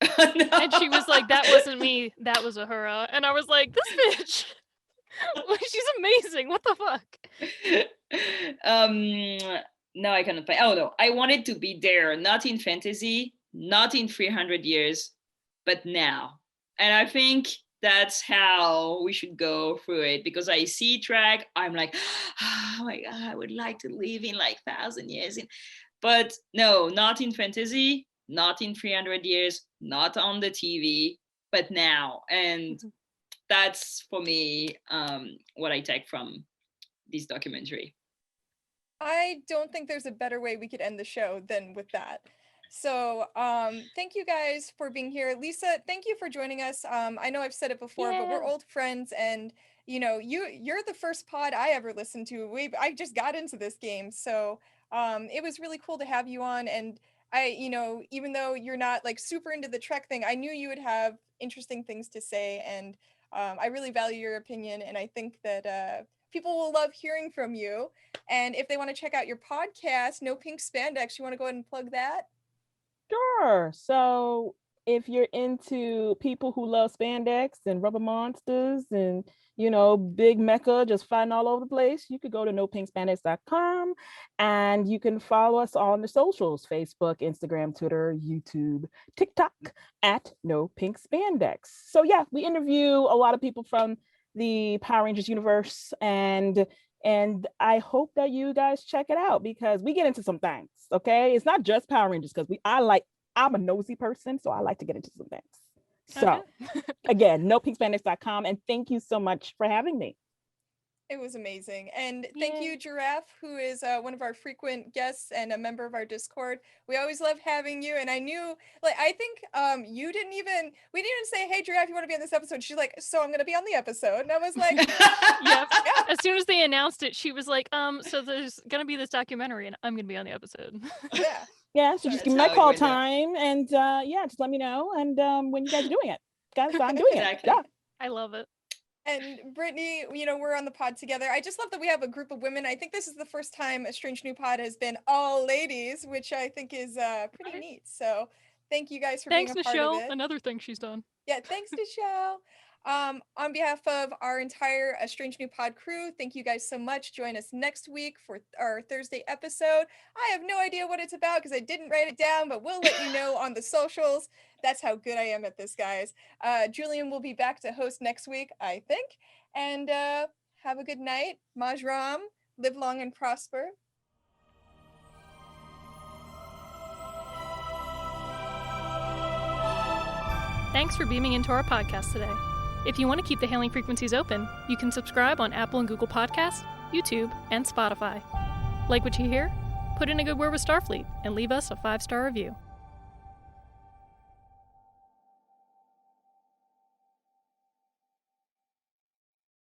No. And she was like, that wasn't me, that was Uhura. And I was like, this bitch, she's amazing. What the fuck? No, I cannot play. Oh no, I wanted to be there, not in fantasy, not in 300 years, but now. And I think that's how we should go through it, because I see track, I'm like, oh my God, I would like to live in like 1,000 years. But no, not in fantasy, not in 300 years, not on the TV, but now. And that's for me what I take from this documentary. I don't think there's a better way we could end the show than with that. So thank you guys for being here. Lisa, thank you for joining us. I know I've said it before, but we're old friends, and you know, you're the first pod I ever listened to. I just got into this game, so it was really cool to have you on. And you know, even though you're not like super into the Trek thing, I knew you would have interesting things to say, and I really value your opinion, and I think that people will love hearing from you. And if they want to check out your podcast, No Pink Spandex, you want to go ahead and plug that? Sure. So if you're into people who love spandex and rubber monsters and, you know, big mecha just fighting all over the place, you could go to nopinkSpandex.com, and you can follow us on the socials: Facebook, Instagram, Twitter, YouTube, TikTok at No Pink Spandex. So yeah, we interview a lot of people from the Power Rangers universe, and I hope that you guys check it out, because we get into some things. Okay, it's not just Power Rangers, because I'm a nosy person, so I like to get into some things. So again, nopinkSpandex.com, and thank you so much for having me. It was amazing. And thank you, Giraffe, who is one of our frequent guests and a member of our Discord. We always love having you. And I knew, like, I think we didn't even say, hey, Giraffe, you want to be on this episode? She's like, so I'm going to be on the episode. And I was like, yeah. As soon as they announced it, she was like, so there's going to be this documentary and I'm going to be on the episode. Yeah. Yeah, so just give me my call time, and yeah, just let me know. And when you guys are doing it, guys, I'm doing it. Yeah. I love it. And Brittany, you know, we're on the pod together. I just love that we have a group of women. I think this is the first time a Strange New Pod has been all ladies, which I think is pretty neat. So thank you guys for being a part Nichelle. of it. Another thing she's done. Yeah, thanks, Nichelle. On behalf of our entire A Strange New Pod crew, thank you guys so much. Join us next week for our Thursday episode. I have no idea what it's about because I didn't write it down, but we'll let you know on the socials. That's how good I am at this, guys. Julian will be back to host next week, I think. And have a good night. Majram, live long and prosper. Thanks for beaming into our podcast today. If you want to keep the hailing frequencies open, you can subscribe on Apple and Google Podcasts, YouTube, and Spotify. Like what you hear? Put in a good word with Starfleet and leave us a 5-star review.